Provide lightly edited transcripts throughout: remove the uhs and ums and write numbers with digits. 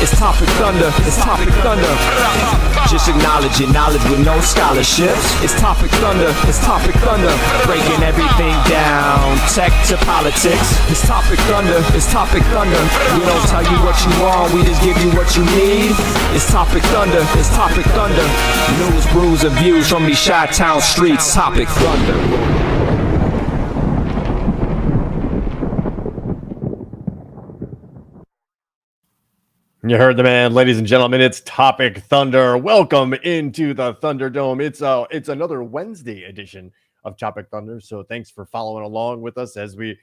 It's Topic Thunder. It's Topic Thunder. Just acknowledging knowledge with no scholarships. It's Topic Thunder. It's Topic Thunder. Breaking everything down, tech to politics. It's Topic Thunder. It's Topic Thunder. We don't tell you what you want, we just give you what you need. It's Topic Thunder. It's Topic Thunder. News, brews, and views from these Chi-Town streets. Topic Thunder. You heard the man, ladies and gentlemen. It's Topic Thunder. Welcome into the Thunderdome. It's another Wednesday edition of Topic Thunder. So thanks for following along with us as we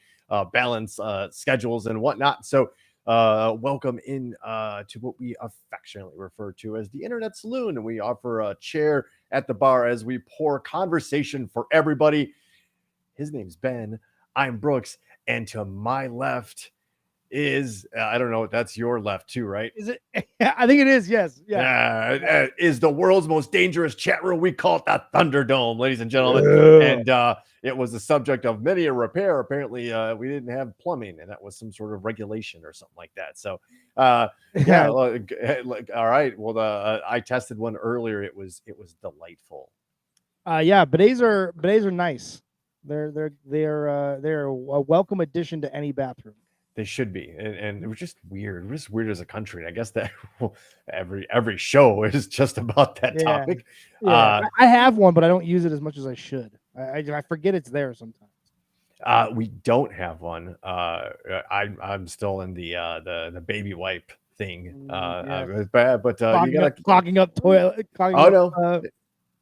balance schedules and whatnot. So welcome in to what we affectionately refer to as the Internet Saloon. And we offer a chair at the bar as we pour conversation for everybody. His name's Ben. I'm Brooks. And to my left is I don't know, that's your left too, right? Is it? I think it is. Yes. Yeah. Is the world's most dangerous chat room. We call it the Thunderdome, ladies and gentlemen. And it was the subject of many a repair. Apparently, we didn't have plumbing, and that was some sort of regulation or something like that. So, yeah. All right. Well, I tested one earlier. It was delightful. Yeah. Bidets are nice. They're a welcome addition to any bathroom. They should be, and it was just weird. We're just weird as a country. I guess that every show is just about that topic. Yeah. I have one, but I don't use it as much as I should. I forget it's there sometimes. We don't have one. I'm still in the baby wipe thing. It's bad, but you gotta clogging up toilet.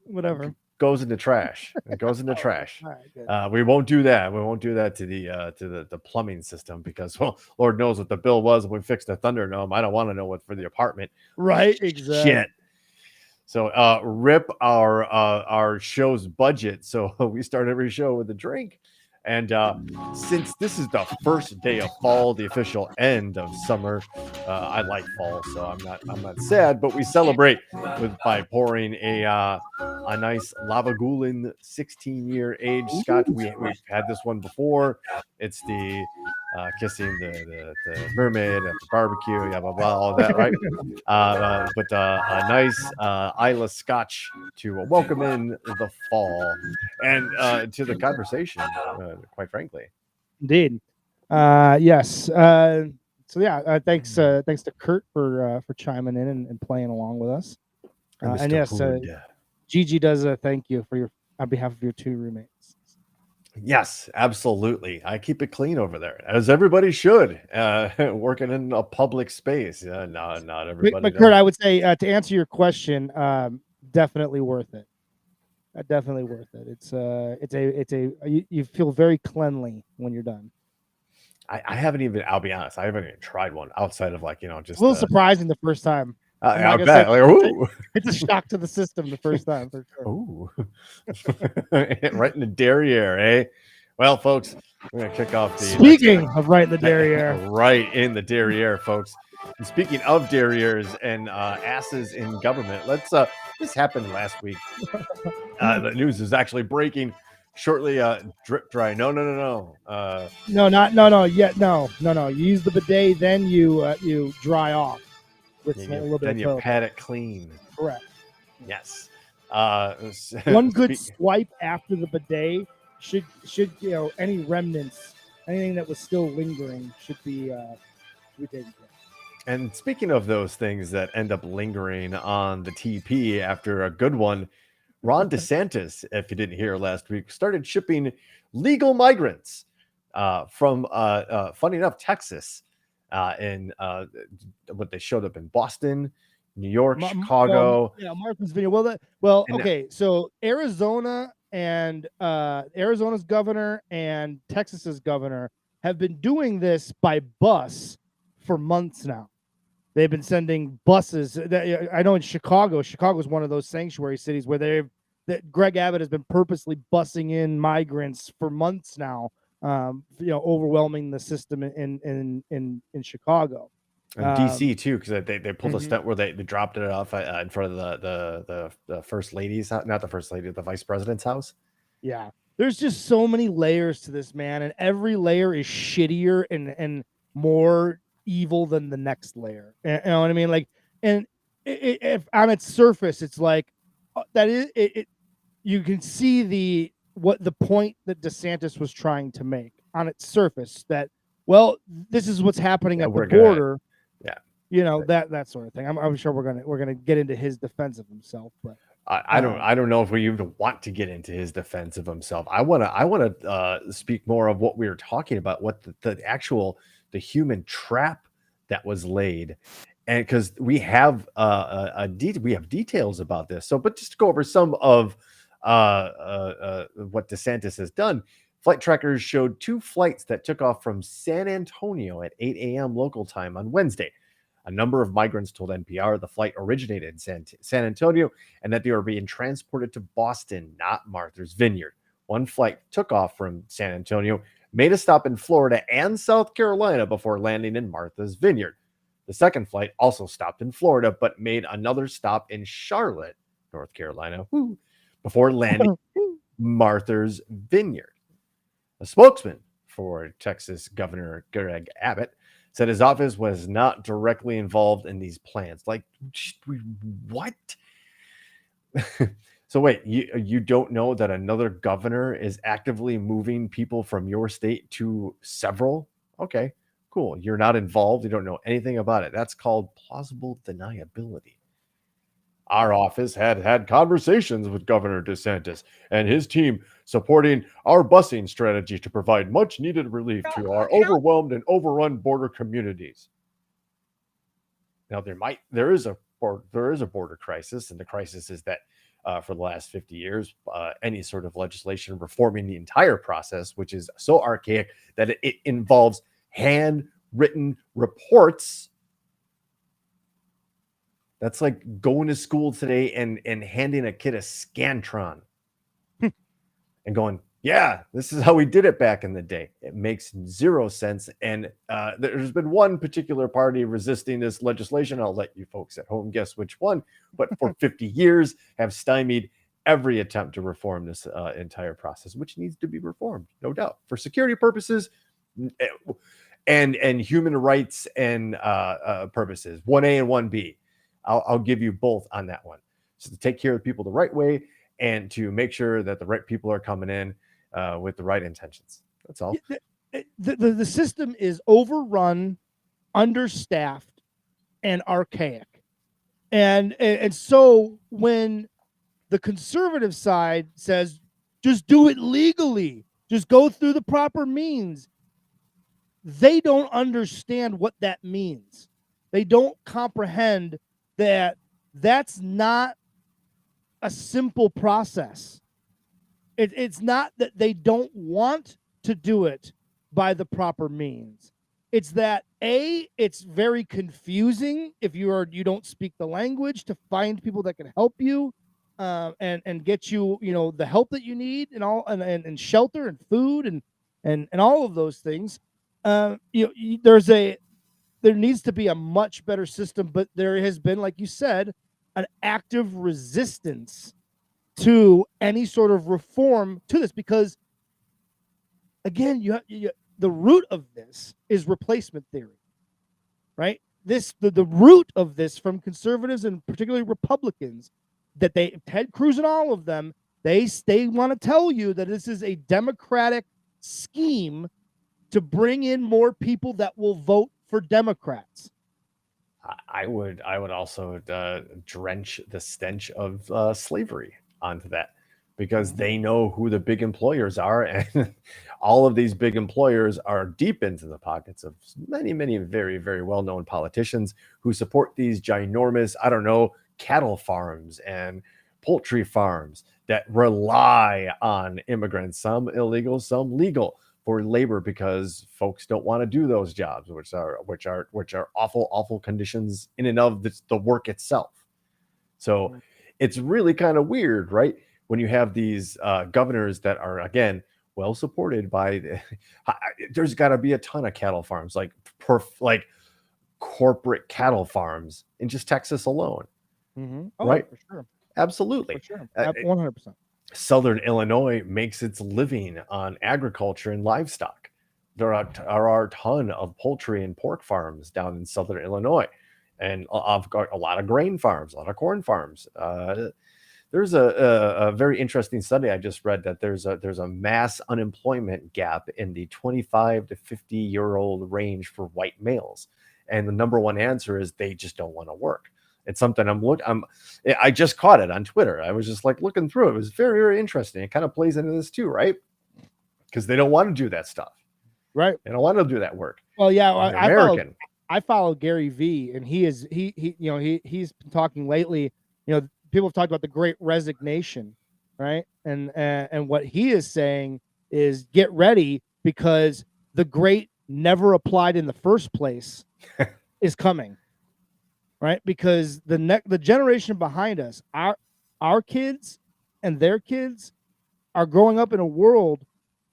Whatever. Goes into trash. It goes into trash. Right, we won't do that. We won't do that to the plumbing system because, well, Lord knows what the bill was when we fixed the Thunderdome. I don't want to know what for the apartment. Right, exactly. Shit. So rip our show's budget. So we start every show with a drink. And since this is the first day of fall, the official end of summer, I like fall, so I'm not sad. But we celebrate by pouring a nice Lagavulin 16-year age Scotch. We've had this one before. It's the kissing the mermaid at the barbecue, blah blah blah, all that, right? But a nice Isla Scotch to welcome in the fall and to the conversation. Quite frankly, indeed. Yes. So yeah. Thanks to Kurt for chiming in and playing along with us. And yes, Gigi does a thank you on behalf of your two roommates. Yes, absolutely. I keep it clean over there, as everybody should. Working in a public space. Not everybody. But Kurt, I would say to answer your question, definitely worth it. Definitely worth it. You feel very cleanly when you're done. I haven't even. I'll be honest. I haven't even tried one outside of just a little surprising the first time. I bet. Ooh. It's a shock to the system the first time for sure. Ooh. Right in the derriere, eh? Well, folks, we're gonna kick off the. Speaking of right in the derriere, right in the derriere, folks. And speaking of derrieres and asses in government, let's. This happened last week. The news is actually breaking shortly. Drip dry. No. No. You use the bidet, then you dry off with a little bit. Then you pat it clean. Correct. Yes. One good swipe after the bidet should any remnants, anything that was still lingering should be taken care of. And speaking of those things that end up lingering on the TP after a good one, Ron DeSantis, if you didn't hear last week, started shipping legal migrants from, funny enough, Texas. And what they showed up in Boston, New York, Chicago. Marthansville. Okay. So Arizona and Arizona's governor and Texas's governor have been doing this by bus for months now. They've been sending buses. I know in Chicago is one of those sanctuary cities where Greg Abbott has been purposely busing in migrants for months now, overwhelming the system in Chicago. And DC too, because they pulled a stunt where they dropped it off in front of the first lady's, not the first lady, the vice president's house. Yeah, there's just so many layers to this, man, and every layer is shittier and more evil than the next layer. You know what I mean? Like, and if on its surface, it's like that is it. You can see what the point that DeSantis was trying to make on its surface, that, well, this is what's happening at the border. Yeah, you know, that sort of thing. I'm sure we're gonna get into his defense of himself, but I don't know if we even want to get into his defense of himself. I want to speak more of what we were talking about, what the human trap that was laid, and because we have we have details about this. So, but just to go over some of what DeSantis has done. Flight trackers showed 2 flights that took off from San Antonio at 8 a.m. local time on Wednesday. A number of migrants told NPR the flight originated in San Antonio and that they were being transported to Boston, not Martha's Vineyard. One flight took off from San Antonio, made a stop in Florida and South Carolina before landing in Martha's Vineyard. The second flight also stopped in Florida, but made another stop in Charlotte, North Carolina, before landing Martha's Vineyard. A spokesman for Texas Governor Greg Abbott said his office was not directly involved in these plans. Like, what? So wait, you don't know that another governor is actively moving people from your state to several? Okay, cool. You're not involved. You don't know anything about it. That's called plausible deniability. Our office had conversations with Governor DeSantis and his team supporting our busing strategy to provide much needed relief to our overwhelmed and overrun border communities. Now there is a border crisis, and the crisis is that for the last 50 years, any sort of legislation reforming the entire process, which is so archaic that it involves handwritten reports. That's like going to school today and handing a kid a Scantron and going, yeah, this is how we did it back in the day. It makes zero sense. And there's been one particular party resisting this legislation. I'll let you folks at home guess which one, but for 50 years have stymied every attempt to reform this entire process, which needs to be reformed, no doubt, for security purposes and human rights and purposes, 1A and 1B. I'll give you both on that one. So to take care of people the right way and to make sure that the right people are coming in with the right intentions. That's all. The system is overrun, understaffed, and archaic. And so when the conservative side says, just do it legally, just go through the proper means, they don't understand what that means. They don't comprehend that that's not a simple process. It's not that they don't want to do it by the proper means. It's that it's very confusing if you don't speak the language, to find people that can help you and get you the help that you need, and all and shelter and food and all of those things. There needs to be a much better system, but there has been, like you said, an active resistance to any sort of reform to this, because again, the root of this is replacement theory, right? The root of this from conservatives and particularly Republicans, that Ted Cruz and all of them, they want to tell you that this is a democratic scheme to bring in more people that will vote for Democrats. I would also drench the stench of slavery onto that, because they know who the big employers are, and all of these big employers are deep into the pockets of many, many very, very well-known politicians who support these ginormous, cattle farms and poultry farms that rely on immigrants, some illegal, some legal, for labor, because folks don't want to do those jobs, which are awful conditions in and of the work itself. So it's really kind of weird, right? When you have these governors that are, again, well supported by there's got to be a ton of cattle farms, like corporate cattle farms in just Texas alone. Mm-hmm. Oh, right? For sure. Absolutely. For sure. 100%. Southern Illinois makes its living on agriculture and livestock. there are a ton of poultry and pork farms down in southern Illinois, and I've got a lot of grain farms, a lot of corn farms. There's a very interesting study I just read that there's a mass unemployment gap in the 25 to 50-year-old range for white males, and the number one answer is they just don't want to work. It's something I just caught it on Twitter. I was just like looking through it. It was very, very interesting. It kind of plays into this too, right? Because they don't want to do that stuff. Right. They don't want to do that work. Well, yeah, They're American. I follow Gary V, and he's been talking lately. People have talked about the Great Resignation, right? And what he is saying is get ready, because the great never applied in the first place is coming, right? Because the generation behind us, our kids and their kids are growing up in a world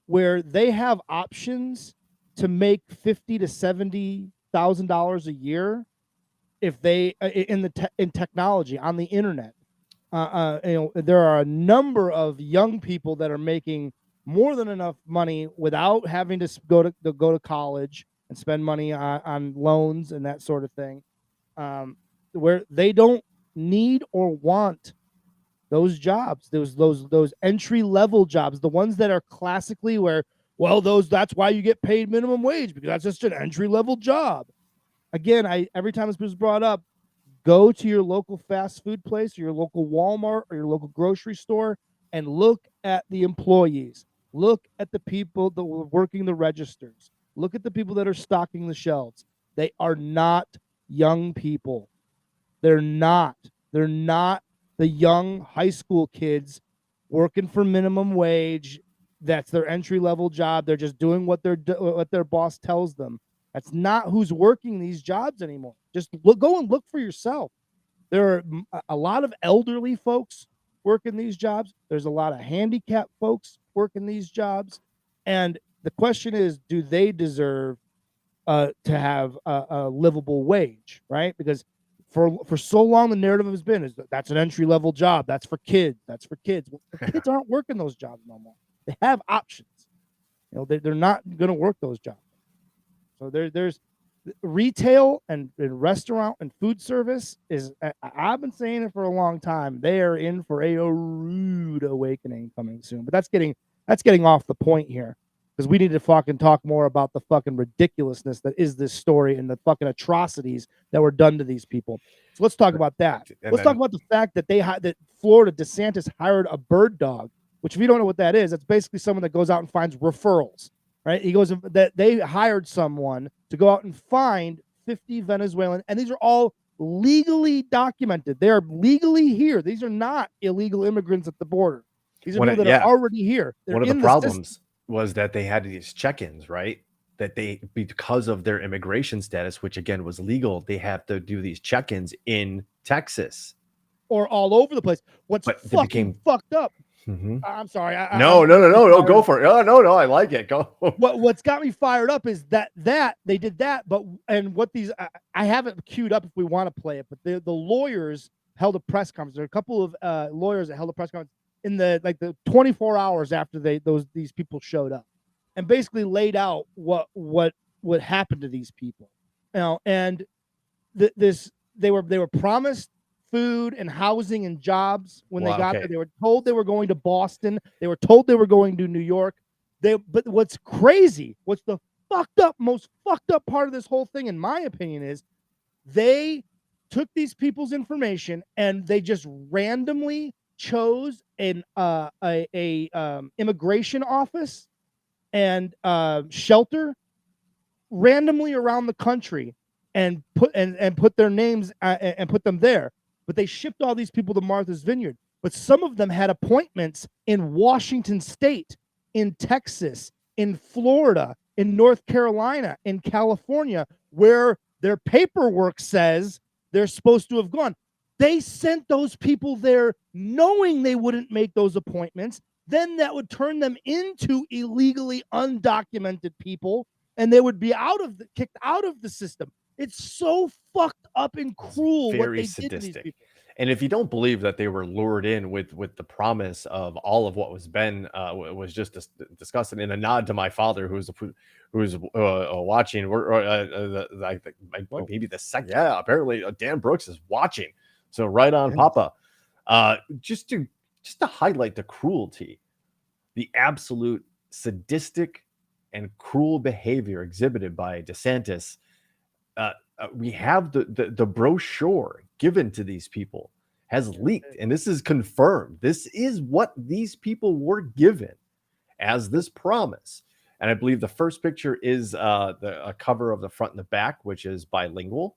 where they have options to make $50,000 to $70,000 a year if they in technology on the internet. There are a number of young people that are making more than enough money without having to go to college and spend money on loans and that sort of thing, where they don't need or want those jobs, those entry level jobs, the ones that are classically where, well, that's why you get paid minimum wage, because that's just an entry level job. Again, every time this was brought up, go to your local fast food place, or your local Walmart, or your local grocery store, and look at the employees. Look at the people that were working the registers. Look at the people that are stocking the shelves. They are not young people. They're not. They're not the young high school kids working for minimum wage. That's their entry level job. They're just doing what their boss tells them. That's not who's working these jobs anymore. Just go and look for yourself. There are a lot of elderly folks working these jobs. There's a lot of handicapped folks working these jobs. And the question is, do they deserve to have a livable wage, right? Because for so long, the narrative has been is that's an entry level job. That's for kids. That's for kids. Well, the kids aren't working those jobs no more. They have options. They're not going to work those jobs. So there's retail and restaurant and food service is. I've been saying it for a long time. They are in for a rude awakening coming soon. But that's getting off the point here, because we need to fucking talk more about the fucking ridiculousness that is this story and the fucking atrocities that were done to these people. So let's talk about that. Let's talk about the fact that that Florida DeSantis hired a bird dog, which if you don't know what that is, that's basically someone that goes out and finds referrals, right? He goes that they hired someone to go out and find 50 Venezuelan, and these are all legally documented. They are legally here. These are not illegal immigrants at the border. These are people that are already here. One of the problems was that they had these check-ins, right? That they, because of their immigration status, which again was legal, they have to do these check-ins in Texas or all over the place. What's fucked up? Mm-hmm. I'm sorry. No, go for it. Oh, no, I like it. Go. What's got me fired up is that they did that, but what these I have it queued up if we want to play it, but the lawyers held a press conference. There are a couple of lawyers that held a press conference in the 24 hours after these people showed up, and basically laid out what happened to these people. And they were promised food and housing and jobs when they got there. They were told they were going to Boston. They were told they were going to New York. But what's crazy, what's the most fucked up part of this whole thing, in my opinion, is they took these people's information and they just randomly chose an immigration office and shelter randomly around the country and put their names and put them there. But they shipped all these people to Martha's Vineyard. But some of them had appointments in Washington State, in Texas, in Florida, in North Carolina, in California, where their paperwork says they're supposed to have gone. They sent those people there knowing they wouldn't make those appointments. Then that would turn them into illegally undocumented people, and they would be kicked out of the system. It's so fucked up and cruel what they did to these people. And if you don't believe that they were lured in with the promise of all of what was was just discussing, in a nod to my father, who's watching, I think maybe the second, yeah, apparently Dan Brooks is watching, so right on, Papa. Just to highlight the cruelty, the absolute sadistic and cruel behavior exhibited by DeSantis. We have the brochure given to these people has leaked, and this is confirmed. This is what these people were given as this promise. And I believe the first picture is a cover of the front and the back, which is bilingual,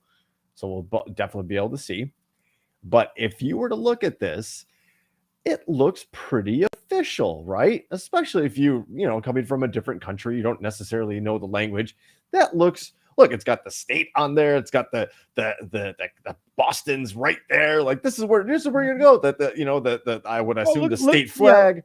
so we'll definitely be able to see. But if you were to look at this, it looks pretty official, right? Especially if you coming from a different country, you don't necessarily know the language. That looks, look, it's got the state on there. It's got the Boston's right there. Like this is where you're gonna go. That I would assume the state flag. Yeah.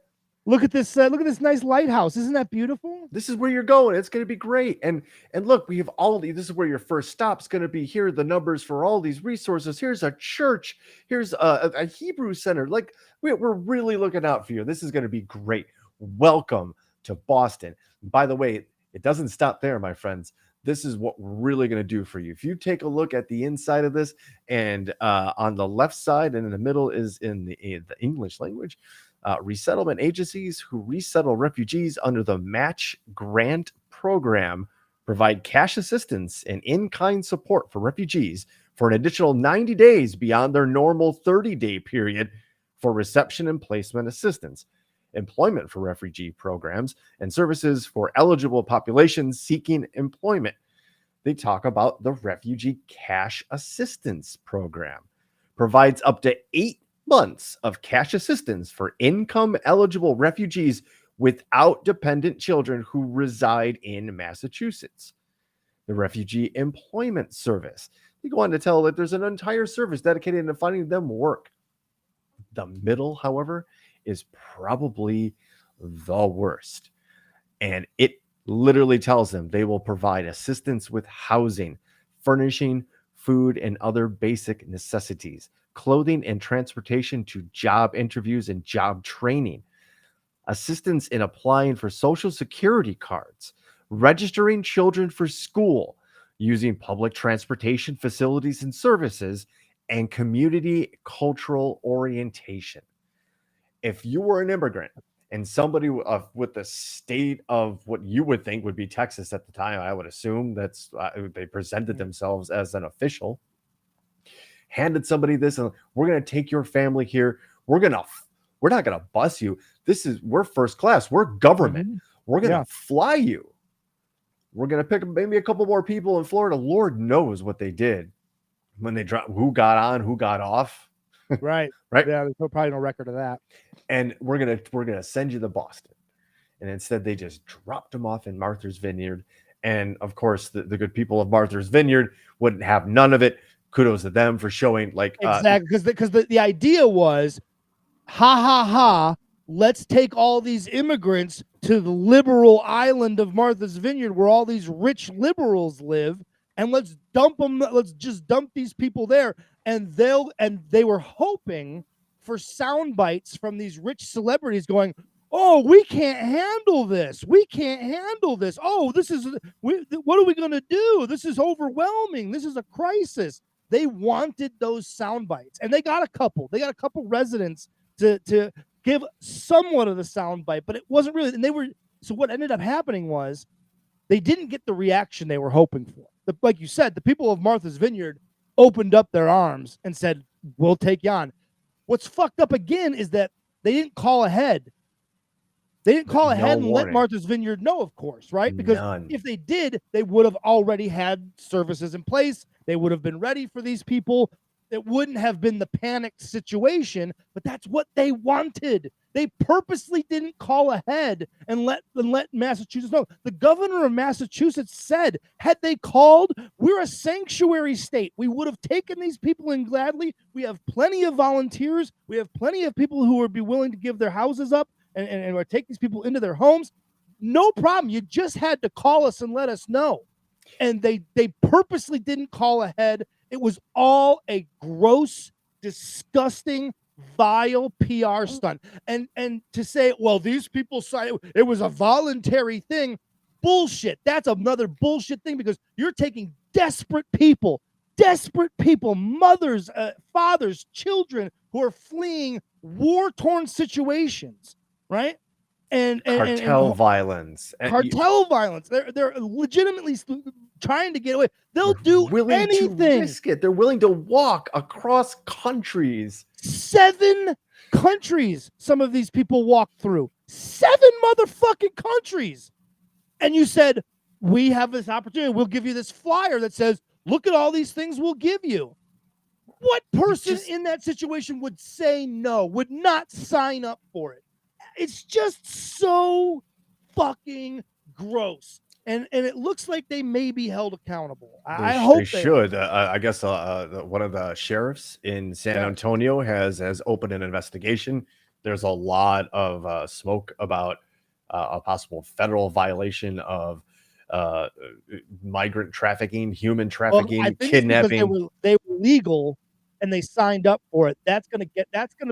Look at this nice lighthouse. Isn't that beautiful? This is where you're going. It's going to be great. And look, we have all these. This is where your first stop's going to be. Here are the numbers for all these resources. Here's a church. Here's a Hebrew center. Like we're really looking out for you. This is going to be great. Welcome to Boston. By the way, it doesn't stop there, my friends. This is what we're really going to do for you. If you take a look at the inside of this, and on the left side and in the middle is in the English language. Resettlement agencies who resettle refugees under the Match Grant Program provide cash assistance and in-kind support for refugees for an additional 90 days beyond their normal 30-day period for reception and placement assistance, employment for refugee programs, and services for eligible populations seeking employment. They talk about the Refugee Cash Assistance Program. Provides up to 8 months of cash assistance for income eligible refugees without dependent children who reside in Massachusetts. The Refugee Employment Service. They go on to tell that there's an entire service dedicated to finding them work. The middle, however, is probably the worst. And it literally tells them they will provide assistance with housing, furnishing, food, and other basic necessities, clothing and transportation to job interviews and job training, assistance in applying for Social Security cards, registering children for school, using public transportation facilities and services, and community cultural orientation. If you were an immigrant and somebody with the state of what you would think would be Texas at the time, I would assume that's they presented themselves as an official, handed somebody this, and we're going to take your family here. We're not going to bus you. We're first class. We're government. Mm-hmm. We're going to fly you. We're going to pick maybe a couple more people in Florida. Lord knows what they did when they dropped, who got on, who got off. Right. Right. Yeah. There's probably no record of that. And we're going to send you to Boston. And instead they just dropped them off in Martha's Vineyard. And of course the good people of Martha's Vineyard wouldn't have none of it. Kudos to them for showing exactly, because the idea was, let's take all these immigrants to the liberal island of Martha's Vineyard where all these rich liberals live, and let's just dump these people there, and they were hoping for sound bites from these rich celebrities going, oh, we can't handle this. Oh, what are we going to do? This is overwhelming. This is a crisis. They wanted those sound bites, and they got a couple. They got a couple residents to give somewhat of the sound bite, but it wasn't really. And so what ended up happening was they didn't get the reaction they were hoping for. Like you said, the people of Martha's Vineyard opened up their arms and said, we'll take you on. What's fucked up again is that they didn't call ahead. They didn't call ahead and let Martha's Vineyard know, of course, right? Because if they did, they would have already had services in place. They would have been ready for these people. It wouldn't have been the panicked situation, but that's what they wanted. They purposely didn't call ahead and let Massachusetts know. The governor of Massachusetts said, had they called, we're a sanctuary state. We would have taken these people in gladly. We have plenty of volunteers. We have plenty of people who would be willing to give their houses up and take these people into their homes. No problem. You just had to call us and let us know. And they purposely didn't call ahead. It was all a gross disgusting, vile PR stunt. And to say, well, these people signed it was a voluntary thing. Bullshit. That's another bullshit thing because you're taking desperate people, mothers, fathers, children who are fleeing war-torn situations, right? And Cartel violence. Cartel violence. They're legitimately trying to get away. They'll do willing anything. to risk it. They're willing to walk across countries. 7 countries some of these people walked through. 7 motherfucking countries. And you said, we have this opportunity. We'll give you this flyer that says, look at all these things we'll give you. What person in that situation would say no, would not sign up for it? It's just so fucking gross. And it looks like they may be held accountable. I hope they should. I guess one of the sheriffs in San Antonio has opened an investigation. There's a lot of smoke about a possible federal violation of migrant trafficking, human trafficking, kidnapping. They were legal and they signed up for it. That's gonna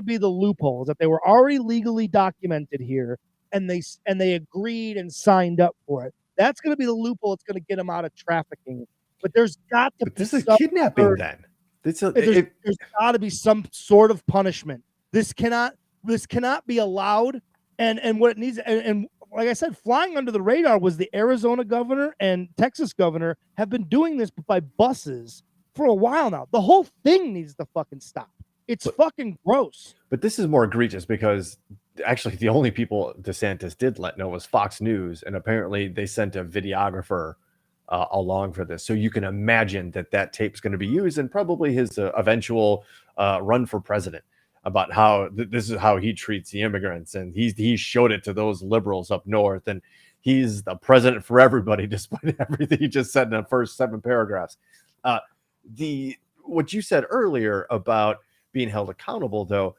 be the loophole, that they were already legally documented here and they agreed and signed up for it. That's gonna be the loophole. It's gonna get them out of trafficking. But there's got to be this is kidnapping then. There's got to be some sort of punishment. This cannot be allowed. And what it needs, and like I said, flying under the radar was the Arizona governor and Texas governor have been doing this by buses for a while now. The whole thing needs to fucking stop. It's fucking gross. But this is more egregious because actually the only people DeSantis did let know was Fox News, and apparently they sent a videographer along for this. So you can imagine that tape's going to be used and probably his eventual run for president, about how this is how he treats the immigrants. And he showed it to those liberals up north, and he's the president for everybody, despite everything he just said in the first 7 paragraphs. What you said earlier about being held accountable, though,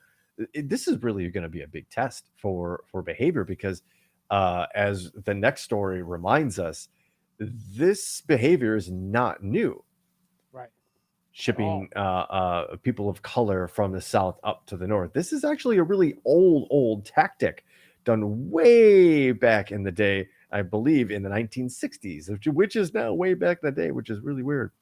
this is really going to be a big test for behavior, because as the next story reminds us, this behavior is not new. Right. Shipping people of color from the South up to the North. This is actually a really old tactic done way back in the day, I believe in the 1960s, which is now way back in the day, which is really weird.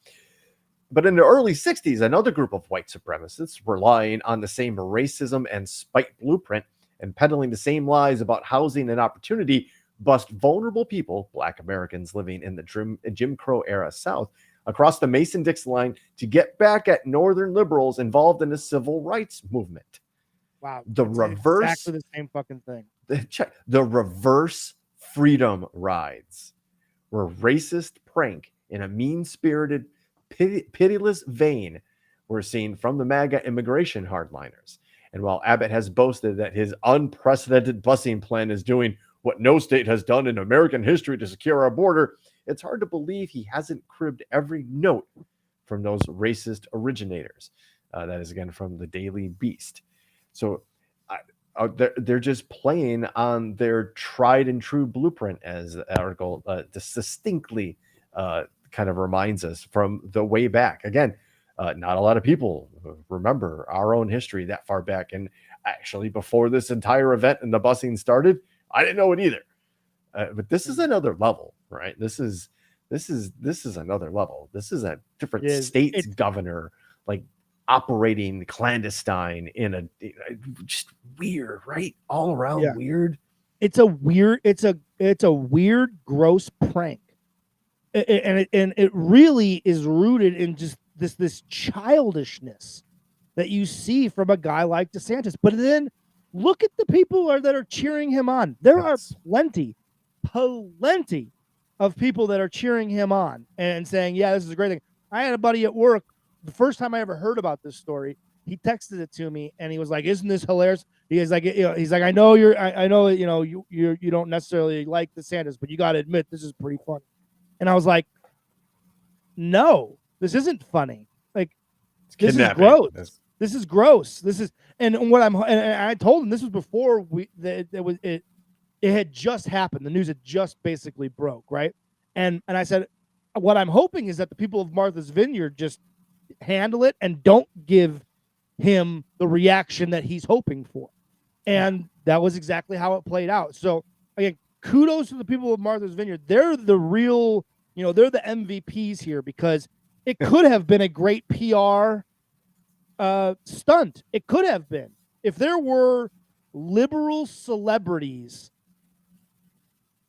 But in the early 60s, another group of white supremacists, relying on the same racism and spite blueprint and peddling the same lies about housing and opportunity, bust vulnerable people, Black Americans living in the Jim Crow era South, across the Mason-Dixon line to get back at Northern liberals involved in the civil rights movement. Wow. Reverse, exactly the same fucking thing. The reverse freedom rides were a racist prank in a mean-spirited, pitiless vein we're seeing from the MAGA immigration hardliners. And while Abbott has boasted that his unprecedented busing plan is doing what no state has done in American history to secure our border, it's hard to believe he hasn't cribbed every note from those racist originators. That is, again, from the Daily Beast. So they're just playing on their tried and true blueprint, as the article distinctly kind of reminds us from the way back. Again, not a lot of people remember our own history that far back. And actually, before this entire event and the busing started, I didn't know it either. But this is another level, right? This is another level. This is a different state's governor, like, operating clandestine in a just weird, right? All around weird. It's a weird, gross prank, and it really is rooted in just this childishness that you see from a guy like DeSantis. But then look at the people that are cheering him on. There are plenty of people that are cheering him on and saying, yeah, this is a great thing. I had a buddy at work, the first time I ever heard about this story, he texted it to me and he was like, isn't this hilarious? He's like, I know you don't necessarily like DeSantis, but you got to admit, this is pretty funny. And I was like, no, this isn't funny. Like, this is gross. This is gross. And I told him this was before it had just happened. The news had just basically broke, right? And I said, what I'm hoping is that the people of Martha's Vineyard just handle it and don't give him the reaction that he's hoping for. And that was exactly how it played out. So again, kudos to the people of Martha's Vineyard. They're the real, they're the MVPs here, because it could have been a great PR stunt. It could have been. If there were liberal celebrities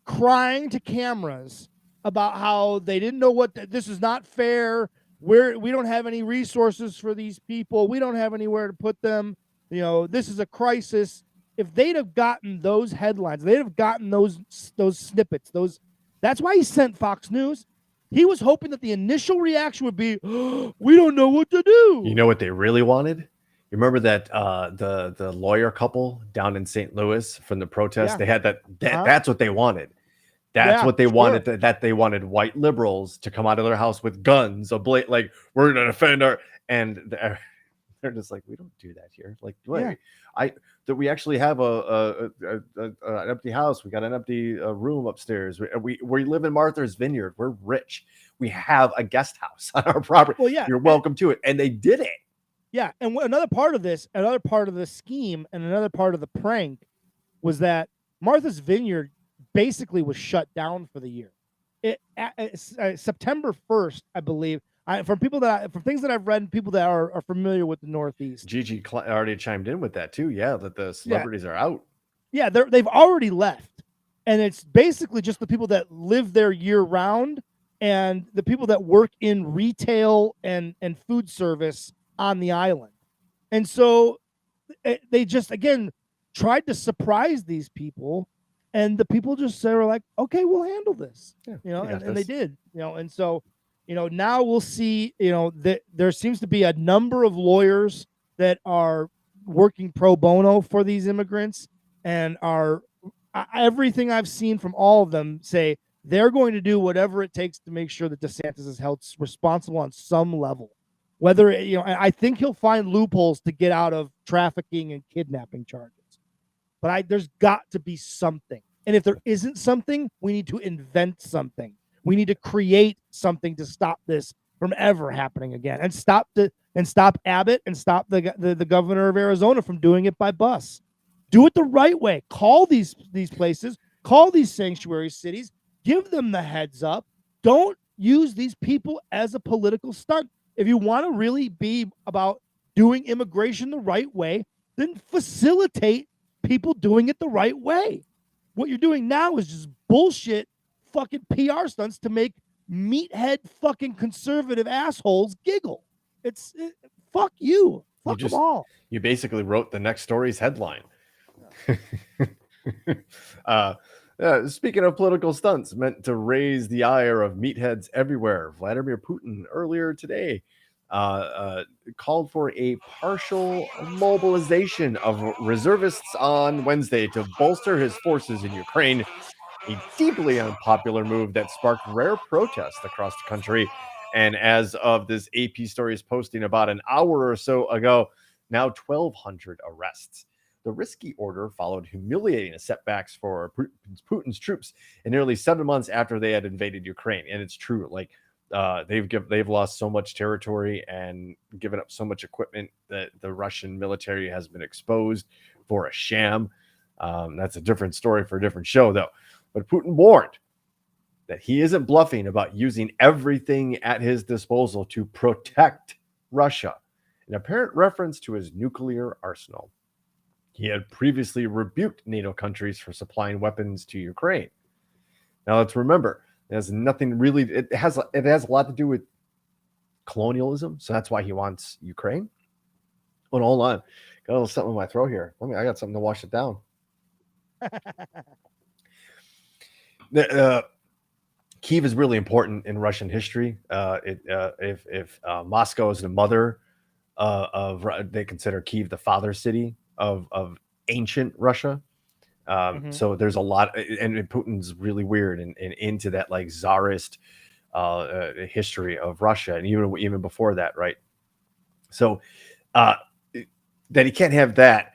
crying to cameras about how they didn't know this is not fair. We don't have any resources for these people. We don't have anywhere to put them. This is a crisis. If they'd have gotten those headlines, they'd have gotten those snippets. That's why he sent Fox News. He was hoping that the initial reaction would be, oh, we don't know what to do. You know what they really wanted? You remember that the lawyer couple down in St. Louis from the protest? Yeah. They had that. That's what they wanted. That's what they wanted. That they wanted white liberals to come out of their house with guns, like we're going to defend our. And they're just like, we don't do that here. Like, wait, that we actually have an empty house. We got an empty room upstairs. We live in Martha's Vineyard. We're rich. We have a guest house on our property. Well, yeah, you're welcome to it. And they did it. Yeah, and another part of the scheme, and another part of the prank was that Martha's Vineyard basically was shut down for the year. September 1st, I believe. From things that I've read, and people that are familiar with the Northeast. Gigi already chimed in with that too. Yeah, that the celebrities are out. Yeah, they've already left, and it's basically just the people that live there year round and the people that work in retail and food service on the island. And so they just, again, tried to surprise these people, and the people just were like, okay, we'll handle this. And they did. And so now we'll see, that there seems to be a number of lawyers that are working pro bono for these immigrants, and are everything I've seen from all of them say they're going to do whatever it takes to make sure that DeSantis is held responsible on some level. Whether, I think he'll find loopholes to get out of trafficking and kidnapping charges. But there's got to be something. And if there isn't something, we need to invent something. We need to create something to stop this from ever happening again, and stop Abbott and stop the governor of Arizona from doing it by bus. Do it the right way. Call these places, call these sanctuary cities, give them the heads up. Don't use these people as a political stunt. If you want to really be about doing immigration the right way, then facilitate people doing it the right way. What you're doing now is just bullshit fucking PR stunts to make meathead fucking conservative assholes giggle. Fuck you. Fuck them all. You basically wrote the next story's headline. Speaking of political stunts meant to raise the ire of meatheads everywhere, Vladimir Putin earlier today called for a partial mobilization of reservists on Wednesday to bolster his forces in Ukraine, a deeply unpopular move that sparked rare protests across the country. And as of this AP story is posting about an hour or so ago, now 1,200 arrests. The risky order followed humiliating setbacks for Putin's troops in nearly 7 months after they had invaded Ukraine. And it's true, like they've lost so much territory and given up so much equipment that the Russian military has been exposed for a sham. That's a different story for a different show, though. But Putin warned that he isn't bluffing about using everything at his disposal to protect Russia, in apparent reference to his nuclear arsenal. He had previously rebuked NATO countries for supplying weapons to Ukraine. Now let's remember, it has nothing really. It has a lot to do with colonialism, so that's why he wants Ukraine. Oh, hold on, got a little something in my throat here. I got something to wash it down. Kyiv is really important in Russian history. If Moscow is the mother of, they consider Kyiv the father city of ancient Russia. So there's a lot, and Putin's really weird and into that like czarist history of Russia, and even before that, right? So that he can't have that,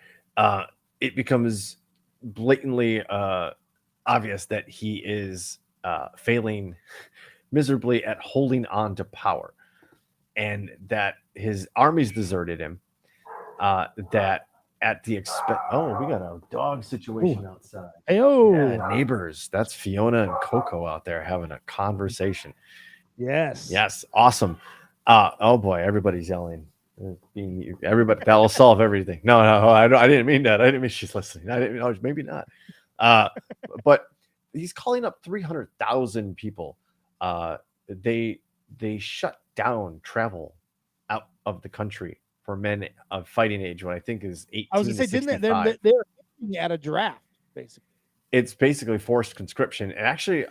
it becomes blatantly obvious that he is failing miserably at holding on to power, and that his armies deserted him, that at the expense. Oh, we got a dog situation outside. Ayo. Yeah, neighbors. That's Fiona and Coco out there having a conversation. Yes. Yes, awesome. Oh boy, everybody's yelling. Everybody, that'll solve everything. No, I didn't mean that. I didn't mean she's listening. I didn't. No, maybe not. But he's calling up 300,000 people. They shut down travel out of the country for men of fighting age, what I think is 18 I was gonna say, to didn't 65. they're at a draft, basically. It's basically forced conscription. And actually,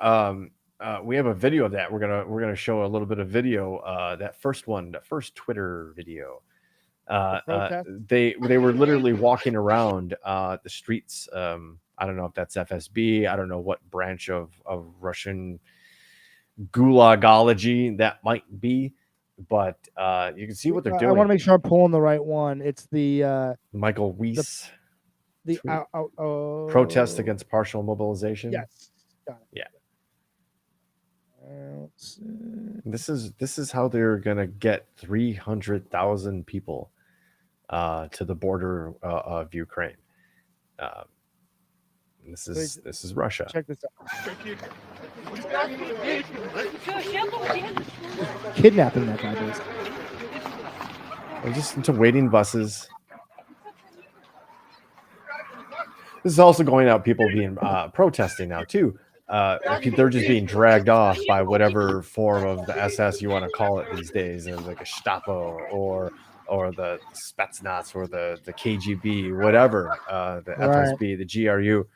we have a video of that. We're gonna show a little bit of video. That first Twitter video. They were literally walking around the streets. I don't know if that's FSB. I don't know what branch of Russian gulagology that might be, but you can see what they're doing. I want to make sure I'm pulling the right one. It's the Michael Weiss the protest against partial mobilization. Yes. Got it. Yeah. Let's see. This is how they're gonna get 300,000 people to the border of Ukraine. This is Russia. Check this out. Kidnapping that guy, basically. They're just into waiting buses. This is also going out people being protesting now too. They're just being dragged off by whatever form of the SS you want to call it these days, and like a Gestapo or the Spetsnaz or the KGB, whatever, the FSB, the GRU.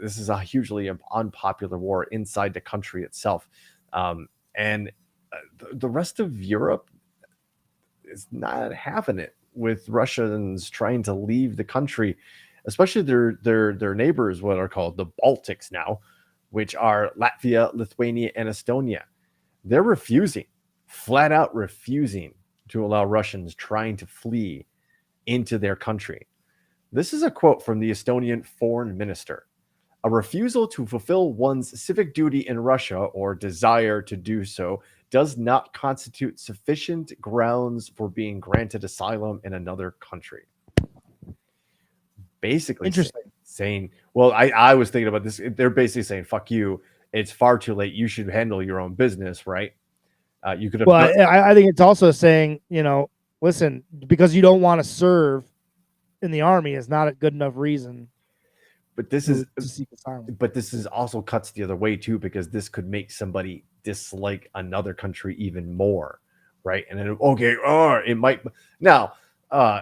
This is a hugely unpopular war inside the country itself, and the rest of Europe is not having it with Russians trying to leave the country, especially their neighbors, what are called the Baltics now, which are Latvia, Lithuania, and Estonia. They're flat out refusing to allow Russians trying to flee into their country. This is a quote from the Estonian foreign minister. A refusal to fulfill one's civic duty in Russia or desire to do so does not constitute sufficient grounds for being granted asylum in another country. Basically saying, well, I was thinking about this. They're basically saying, fuck you. It's far too late. You should handle your own business, right? You could have. Well, I think it's also saying, listen, because you don't want to serve in the army is not a good enough reason. But this to seek asylum. But this is also cuts the other way too, because this could make somebody dislike another country even more, right? And then it might now.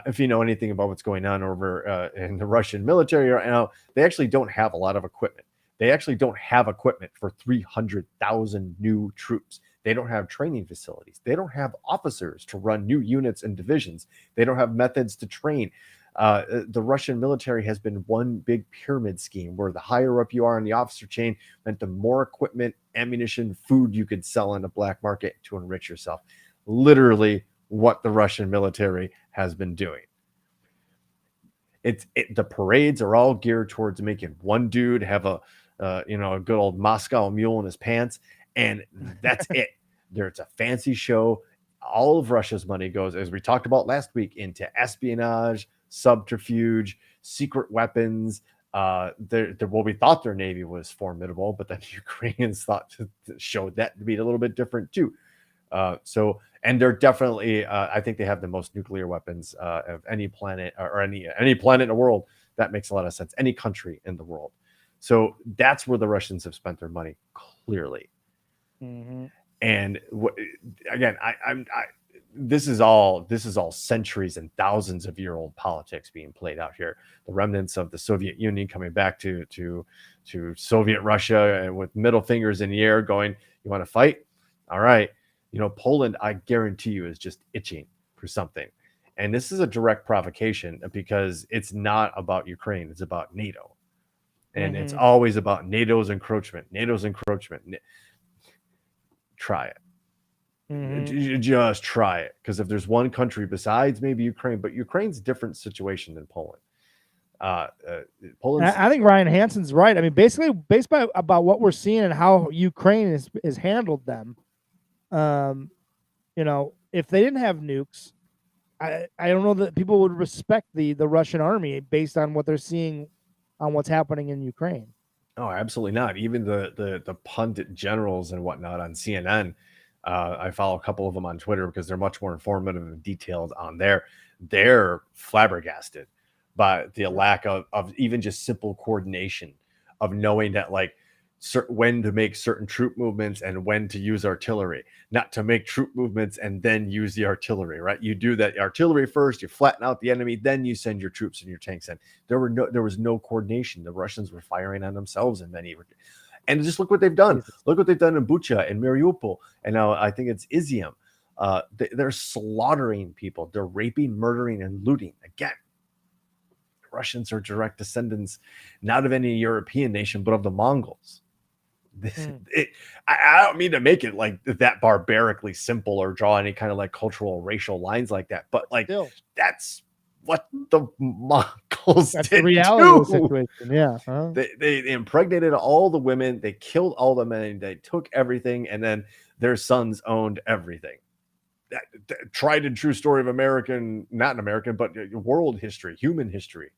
If you know anything about what's going on over in the Russian military right now, they actually don't have a lot of equipment. They actually don't have equipment for 300,000 new troops. They don't have training facilities. They don't have officers to run new units and divisions. They don't have methods to train. The Russian military has been one big pyramid scheme where the higher up you are in the officer chain meant the more equipment, ammunition, food you could sell in the black market to enrich yourself. Literally what the Russian military has been doing. The parades are all geared towards making one dude have a good old Moscow mule in his pants, and that's it. It's a fancy show. All of Russia's money goes, as we talked about last week, into espionage, subterfuge, secret weapons. We thought their navy was formidable, but then the Ukrainians showed that to be a little bit different too. And they're definitely, I think they have the most nuclear weapons of any planet or any planet in the world. That makes a lot of sense. Any country in the world. So that's where the Russians have spent their money, clearly. Mm-hmm. And again, this is all centuries and thousands of year old politics being played out here. The remnants of the Soviet Union coming back to Soviet Russia, and with middle fingers in the air, going, "You want to fight? All right." Poland, I guarantee you, is just itching for something. And this is a direct provocation because it's not about Ukraine. It's about NATO. And it's always about NATO's encroachment. Try it. Mm-hmm. Just try it. Because if there's one country besides maybe Ukraine, but Ukraine's a different situation than Poland. I think Ryan Hansen's right. I mean, basically, about what we're seeing and how Ukraine is handled them. If they didn't have nukes, I don't know that people would respect the Russian army based on what they're seeing on what's happening in Ukraine. Oh, absolutely not. Even the pundit generals and whatnot on CNN. I follow a couple of them on Twitter because they're much more informative and detailed on there. They're flabbergasted by the lack of even just simple coordination of knowing that like when to make certain troop movements and when to use artillery, not to make troop movements and then use the artillery, right? You do that artillery first, you flatten out the enemy, then you send your troops and your tanks in. There was no coordination. The Russians were firing on themselves in many. And just look what they've done. Look what they've done in Bucha and Mariupol. And now I think it's Izium. They're slaughtering people. They're raping, murdering, and looting. Again, Russians are direct descendants, not of any European nation, but of the Mongols. I don't mean to make it like that barbarically simple or draw any kind of like cultural racial lines like that, but like that's what the Mongols did. The reality of the situation. Yeah. They impregnated all the women, they killed all the men, they took everything, and then their sons owned everything. That tried and true story of not American, but world history, human history.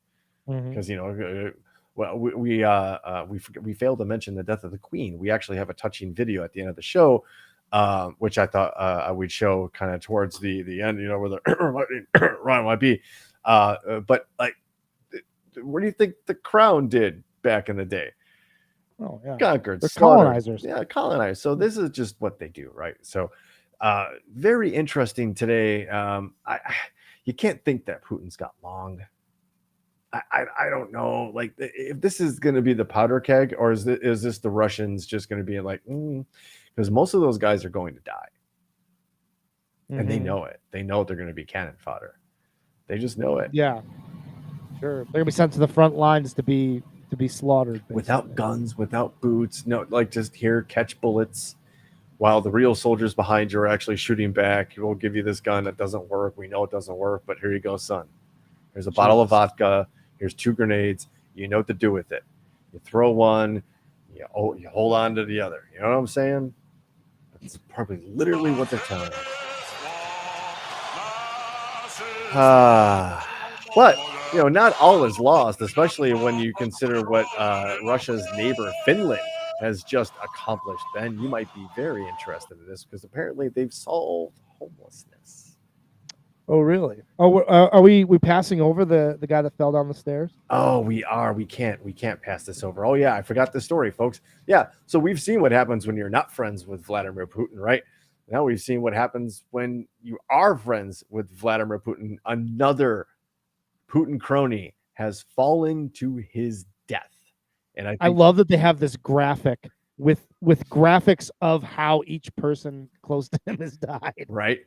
Because well, we failed to mention the death of the Queen. We actually have a touching video at the end of the show, which I thought I would show kind of towards the end, where the Ryan might be. But like, what do you think the Crown did back in the day? Oh yeah, conquered, they're colonizers. Yeah, colonized. So this is just what they do, right? So very interesting today. You can't think that Putin's got long. I don't know, like if this is going to be the powder keg, or is this the Russians just going to be like, because most of those guys are going to die, and they know it. They know they're going to be cannon fodder. They just know it. Yeah, sure. They're going to be sent to the front lines to be slaughtered basically. Without guns, without boots, no, like just here catch bullets, while the real soldiers behind you are actually shooting back. We'll give you this gun that doesn't work. We know it doesn't work, but here you go, son. Here's a bottle of vodka. Here's 2 grenades. You know what to do with it. You throw one, you hold on to the other. You know what I'm saying? That's probably literally what they're telling us. But, not all is lost, especially when you consider what Russia's neighbor Finland has just accomplished. Ben, you might be very interested in this because apparently they've solved homelessness. Oh, really? Oh, are we passing over the guy that fell down the stairs? Oh, we are. We can't pass this over. Oh, yeah. I forgot the story, folks. Yeah. So we've seen what happens when you're not friends with Vladimir Putin, right? Now we've seen what happens when you are friends with Vladimir Putin. Another Putin crony has fallen to his death. And I love that they have this graphic with graphics of how each person close to him has died. Right.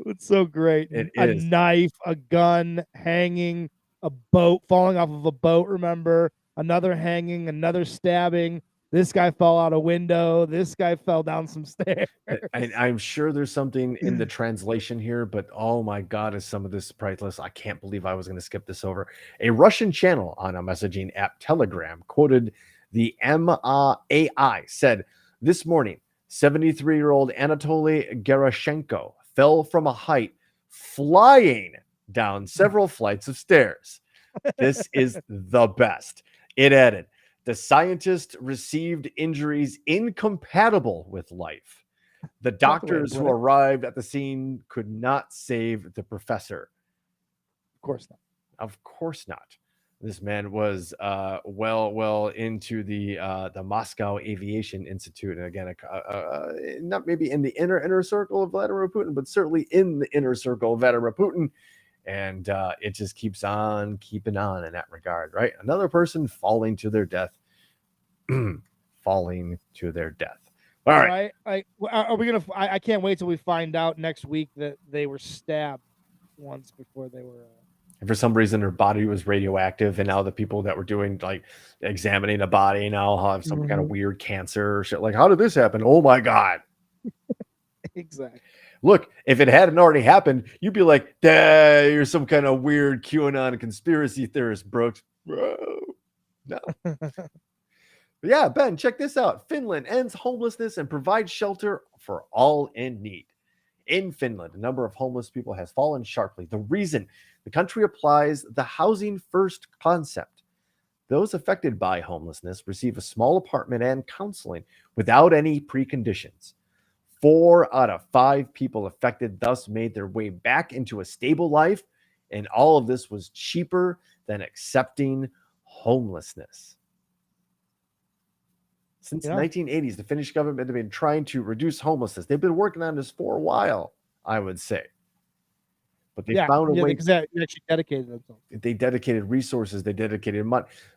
It's so great. It a is. Knife, a gun, hanging, a boat, falling off of a boat, remember? Another hanging, another stabbing. This guy fell out a window. This guy fell down some stairs. I'm sure there's something in the translation here, but oh my God, is some of this priceless. I can't believe I was going to skip this over. A Russian channel on a messaging app, Telegram, quoted the MAI, said, this morning, 73-year-old Anatoly Gerashenko fell from a height flying down several flights of stairs. This is the best. It added, the scientist received injuries incompatible with life. The doctors who arrived at the scene could not save the professor. Of course not. Of course not. This man was well into the Moscow Aviation Institute, and again, not maybe in the inner circle of Vladimir Putin, but certainly in the inner circle of Vladimir Putin. And it just keeps on keeping on in that regard, right? Another person falling to their death, falling to their death. All right. Are we gonna? I can't wait till we find out next week that they were stabbed once before they were. And for some reason, her body was radioactive, and now the people that were doing like examining the body now have some kind of weird cancer or shit. Like, how did this happen? Oh my God! Exactly. Look, if it hadn't already happened, you'd be like, you're some kind of weird QAnon conspiracy theorist, Brooks. Bro, no. But yeah, Ben, check this out. Finland ends homelessness and provides shelter for all in need. In Finland, the number of homeless people has fallen sharply. The reason: the country applies the housing first concept. Those affected by homelessness receive a small apartment and counseling without any preconditions. 4 out of 5 people affected thus made their way back into a stable life, and all of this was cheaper than accepting homelessness. Since the 1980s, the Finnish government have been trying to reduce homelessness. They've been working on this for a while, I would say. But they found a way. Because they actually dedicated themselves. They dedicated resources. They dedicated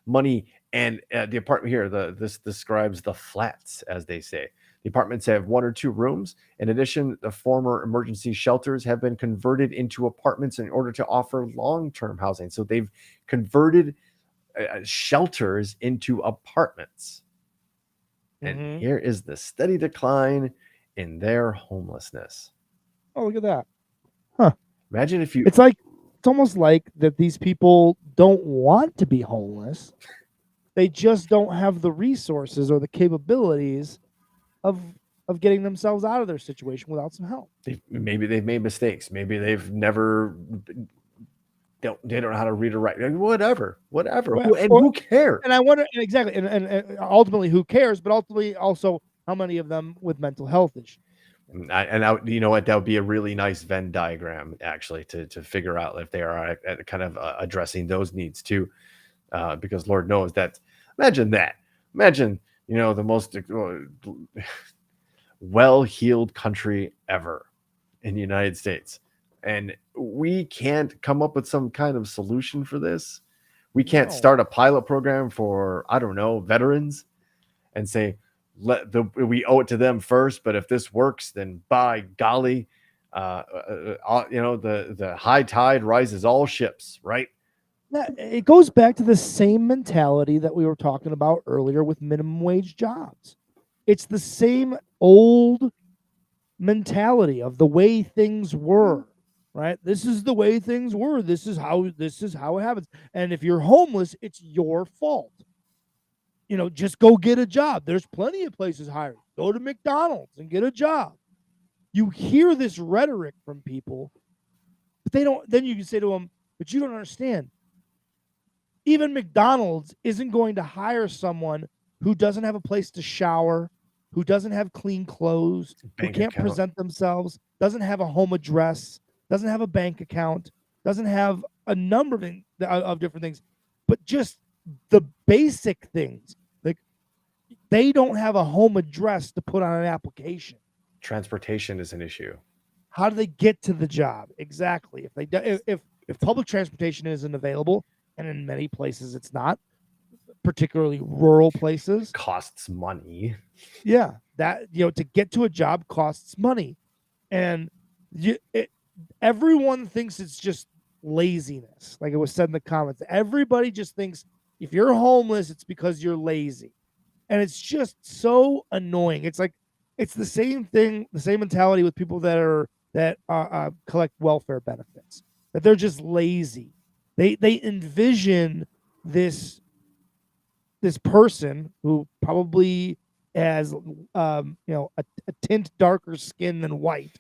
money. And the apartment here, this describes the flats, as they say. The apartments have 1 or 2 rooms. In addition, the former emergency shelters have been converted into apartments in order to offer long-term housing. So they've converted shelters into apartments. And here is the steady decline in their homelessness. Oh, look at that. Huh. Imagine if you... It's almost like that these people don't want to be homeless. They just don't have the resources or the capabilities of getting themselves out of their situation without some help. Maybe they've made mistakes. Maybe they've never... They don't know how to read or write. Whatever. Who cares? And I wonder, exactly, and ultimately, who cares? But ultimately, also, how many of them with mental health issues? You know what? That would be a really nice Venn diagram, actually, to figure out if they are kind of addressing those needs too, because Lord knows that. Imagine that. Imagine, the most well-heeled country ever in the United States. And we can't come up with some kind of solution for this. We can't start a pilot program for, I don't know, veterans and say, we owe it to them first. But if this works, then by golly, the high tide rises all ships, right? It goes back to the same mentality that we were talking about earlier with minimum wage jobs. It's the same old mentality of the way things were. Right? This is the way things were. This is how it happens. And if you're homeless, it's your fault. Just go get a job. There's plenty of places hiring. Go to McDonald's and get a job. You hear this rhetoric from people, but they don't. Then you can say to them, but you don't understand. Even McDonald's isn't going to hire someone who doesn't have a place to shower, who doesn't have clean clothes, who can't present themselves, doesn't have a home address, doesn't have a bank account, doesn't have a number of different things, but just the basic things. Like, they don't have a home address to put on an application. Transportation is an issue. How do they get to the job? Exactly. If public transportation isn't available, and in many places it's not, particularly rural places, costs money. Yeah, that to get to a job costs money, and everyone thinks it's just laziness. Like it was said in the comments, everybody just thinks if you're homeless, it's because you're lazy. And it's just so annoying. It's like, it's the same thing, the same mentality with people that collect welfare benefits, that they're just lazy. They envision this person who probably has a tint darker skin than white,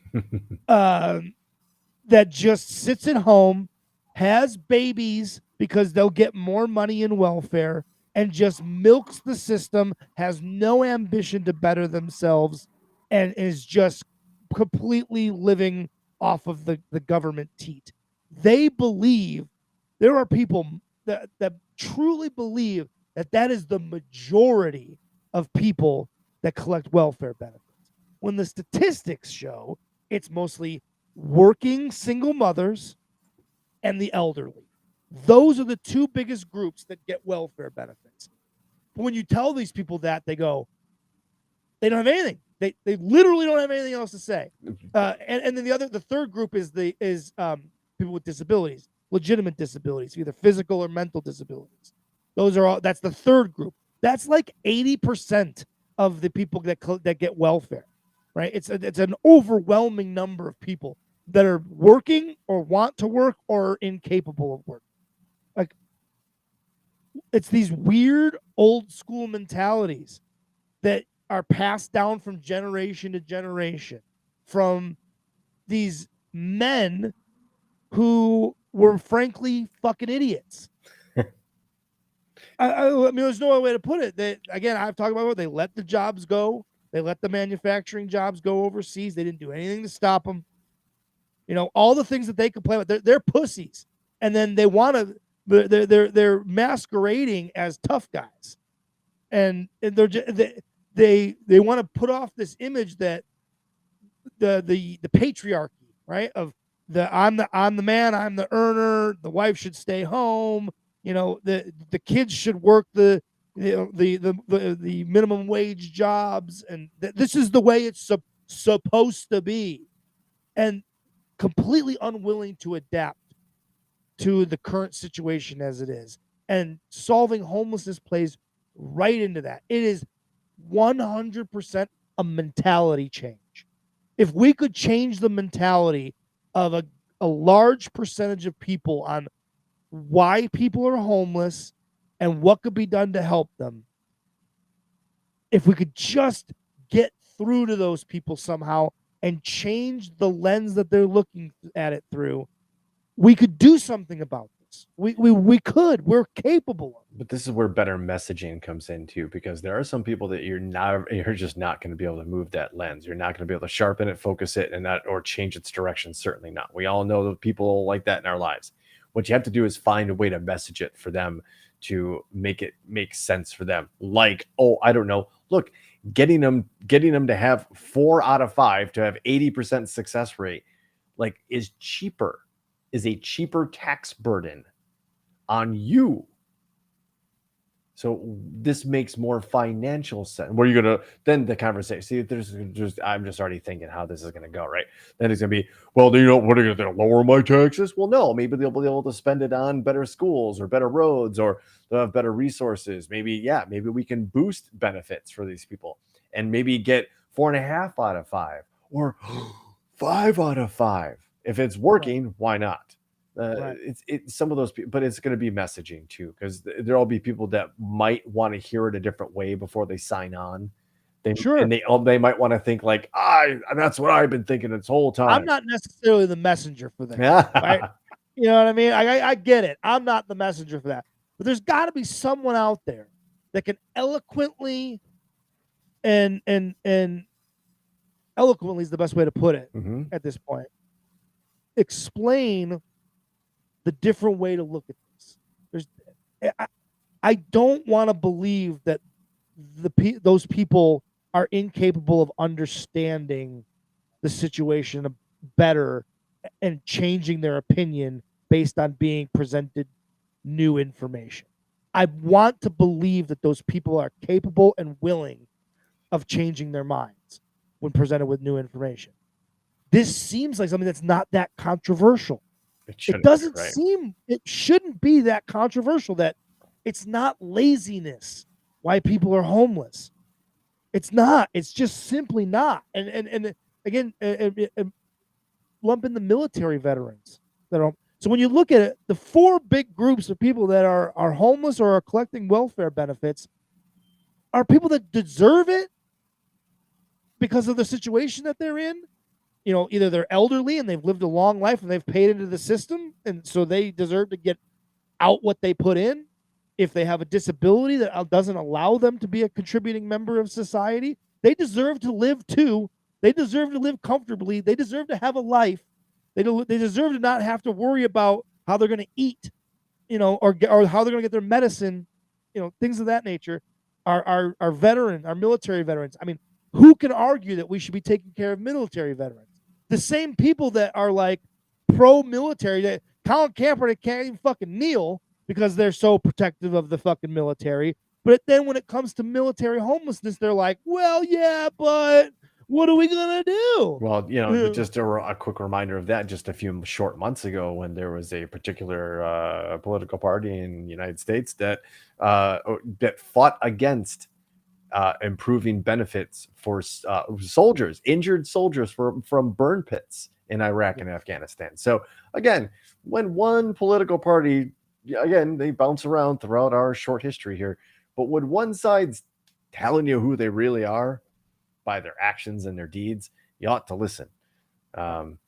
that just sits at home, has babies because they'll get more money in welfare, and just milks the system, has no ambition to better themselves, and is just completely living off of the government teat. They believe, there are people that truly believe that is the majority of people that collect welfare benefits. When the statistics show it's mostly working single mothers and the elderly. Those are the two biggest groups that get welfare benefits. But when you tell these people that, they go, they don't have anything. They literally don't have anything else to say. And then the third group is people with disabilities, legitimate disabilities, either physical or mental disabilities. That's the third group. That's like 80% of the people that get welfare, right? It's an overwhelming number of people that are working or want to work or are incapable of work. Like, it's these weird old school mentalities that are passed down from generation to generation, from these men who were frankly fucking idiots. I mean, there's no other way to put it. That again, I've talked about it. They let the jobs go. They let the manufacturing jobs go overseas. They didn't do anything to stop them. You know, all the things that they complain about. They're pussies, and then they want to. They're masquerading as tough guys, and they're they want to put off this image that the patriarchy, right? Of I'm the man, I'm the earner, the wife should stay home, you know, the kids should work the minimum wage jobs, and this is the way it's supposed to be, and completely unwilling to adapt to the current situation as it is. And solving homelessness plays right into that. It is 100% a mentality change. If we could change the mentality of a large percentage of people on why people are homeless and what could be done to help them, if we could just get through to those people somehow and change the lens that they're looking at it through, we could do something about this. We could. We're capable of it. But this is where better messaging comes in too, because there are some people that you're just not going to be able to move that lens. You're not going to be able to sharpen it, focus it, and that or change its direction. Certainly not. We all know the people like that in our lives. What you have to do is find a way to message it for them to make it make sense for them. Like, oh, I don't know. Look, getting them to have 4 out of 5 to have 80% success rate, like, is a cheaper tax burden on you. So this makes more financial sense. Where you're gonna then the conversation. See, I'm just already thinking how this is gonna go, right? Then it's gonna be, well, you know, what are you gonna lower my taxes? Well, no, maybe they'll be able to spend it on better schools or better roads, or they'll have better resources. Maybe we can boost benefits for these people and maybe get 4.5 out of 5 or 5 out of 5. If it's working, why not? Right. It's some of those people, but it's going to be messaging too, because there'll be people that might want to hear it a different way before they sign on. They might want to think like, that's what I've been thinking this whole time. I'm not necessarily the messenger for that. Right? You know what I mean? I get it. I'm not the messenger for that. But there's got to be someone out there that can eloquently and eloquently is the best way to put it at this point. Explain the different way to look at this. I don't want to believe that those people are incapable of understanding the situation better and changing their opinion based on being presented new information. I want to believe that those people are capable and willing of changing their minds when presented with new information. This seems like something that's not that controversial. It doesn't seem, it shouldn't be that controversial, that it's not laziness why people are homeless. It's not. It's just simply not. And again, lump in the military veterans that are. So when you look at it, the 4 big groups of people that are homeless or are collecting welfare benefits are people that deserve it because of the situation that they're in. You know, either they're elderly and they've lived a long life and they've paid into the system, and so they deserve to get out what they put in. If they have a disability that doesn't allow them to be a contributing member of society, they deserve to live too. They deserve to live comfortably. They deserve to have a life. They deserve to not have to worry about how they're going to eat, you know, or how they're going to get their medicine, you know, things of that nature. Our military veterans. I mean, who can argue that we should be taking care of military veterans? The same people that are like pro-military, that Colin Kaepernick can't even fucking kneel because they're so protective of the fucking military. But then when it comes to military homelessness, they're like, well, yeah, but what are we going to do? Well, you know, just a quick reminder of that, just a few short months ago when there was a particular political party in the United States that fought against improving benefits for soldiers, injured soldiers from burn pits in Iraq and Afghanistan. So again, when one political party, again, they bounce around throughout our short history here, but when one side's telling you who they really are by their actions and their deeds, you ought to listen.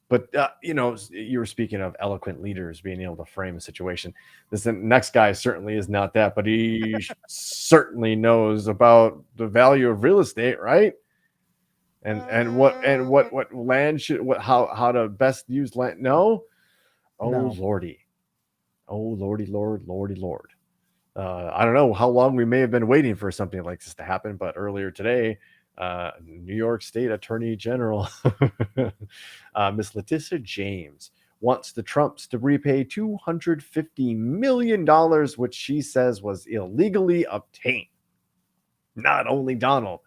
But you were speaking of eloquent leaders being able to frame a situation. This next guy certainly is not that, but he certainly knows about the value of real estate, right? And what land should how to best use land? No, oh No. lordy, oh lordy, lord. I don't know how long we may have been waiting for something like this to happen, but earlier today, New York State Attorney General Miss Letitia James wants the Trumps to repay $250 million, which she says was illegally obtained. Not only Donald,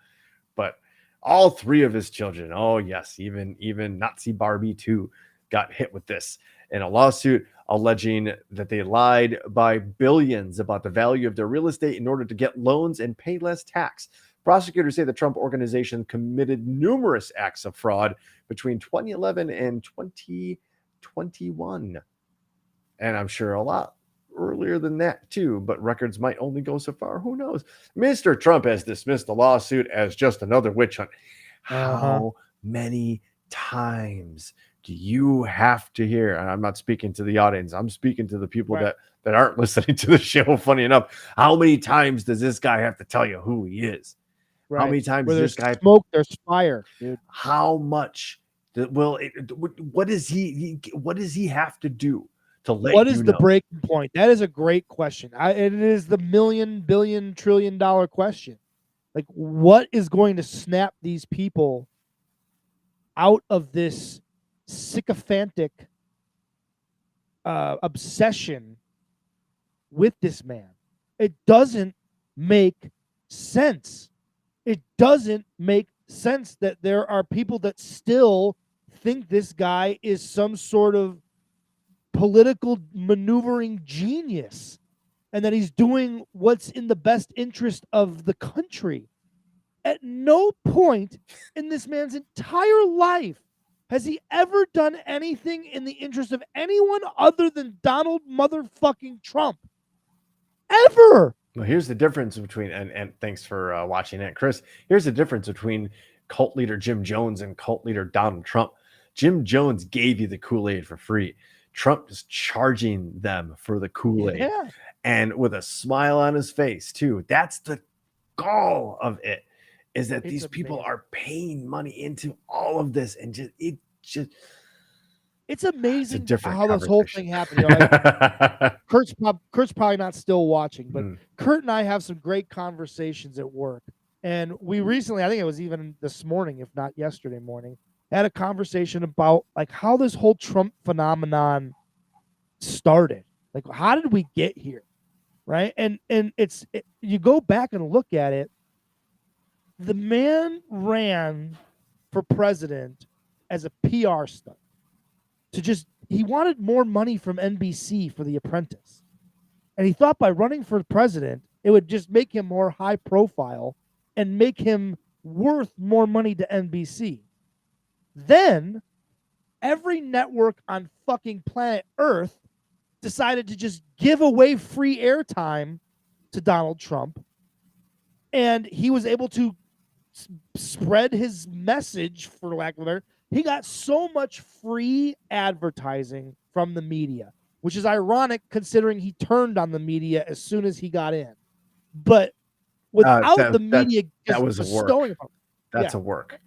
but all three of his children. Oh yes, even Nazi Barbie too got hit with this in a lawsuit alleging that they lied by billions about the value of their real estate in order to get loans and pay less tax. Prosecutors say the Trump organization committed numerous acts of fraud between 2011 and 2021. And I'm sure a lot earlier than that too, but records might only go so far. Who knows? Mr. Trump has dismissed the lawsuit as just another witch hunt. How many times do you have to hear? And I'm not speaking to the audience. I'm speaking to the people that aren't listening to the show. Funny enough, how many times does this guy have to tell you who he is? Right. How many times does this guy smoke? There's fire, dude. How much? What does he have to do to let what is you the know? breaking point? That is a great question. It is the million, billion, $1 trillion question. Like, what is going to snap these people out of this sycophantic obsession with this man? It doesn't make sense. It doesn't make sense that there are people that still think this guy is some sort of political maneuvering genius and that he's doing what's in the best interest of the country. At no point in this man's entire life has he ever done anything in the interest of anyone other than Donald motherfucking Trump. Ever. Well, here's the difference between, and thanks for watching it, Chris. Here's the difference between cult leader Jim Jones and cult leader Donald Trump. Jim Jones gave you the Kool-Aid for free. Trump is charging them for the Kool-Aid, and with a smile on his face too. That's the gall of it, is that these people are paying money into all of this, and it's amazing how this whole thing happened. You know, like, Kurt's probably not still watching, but Kurt and I have some great conversations at work. And we recently, I think it was even this morning, if not yesterday morning, had a conversation about like how this whole Trump phenomenon started. Like, how did we get here? Right. And you go back and look at it. The man ran for president as a PR stunt. He wanted more money from NBC for The Apprentice. And he thought by running for president, it would just make him more high profile and make him worth more money to NBC. Then every network on fucking planet Earth decided to just give away free airtime to Donald Trump. And he was able to spread his message, for lack of a better. He got so much free advertising from the media, which is ironic considering he turned on the media as soon as he got in. But without the media, that was a work. That's a work.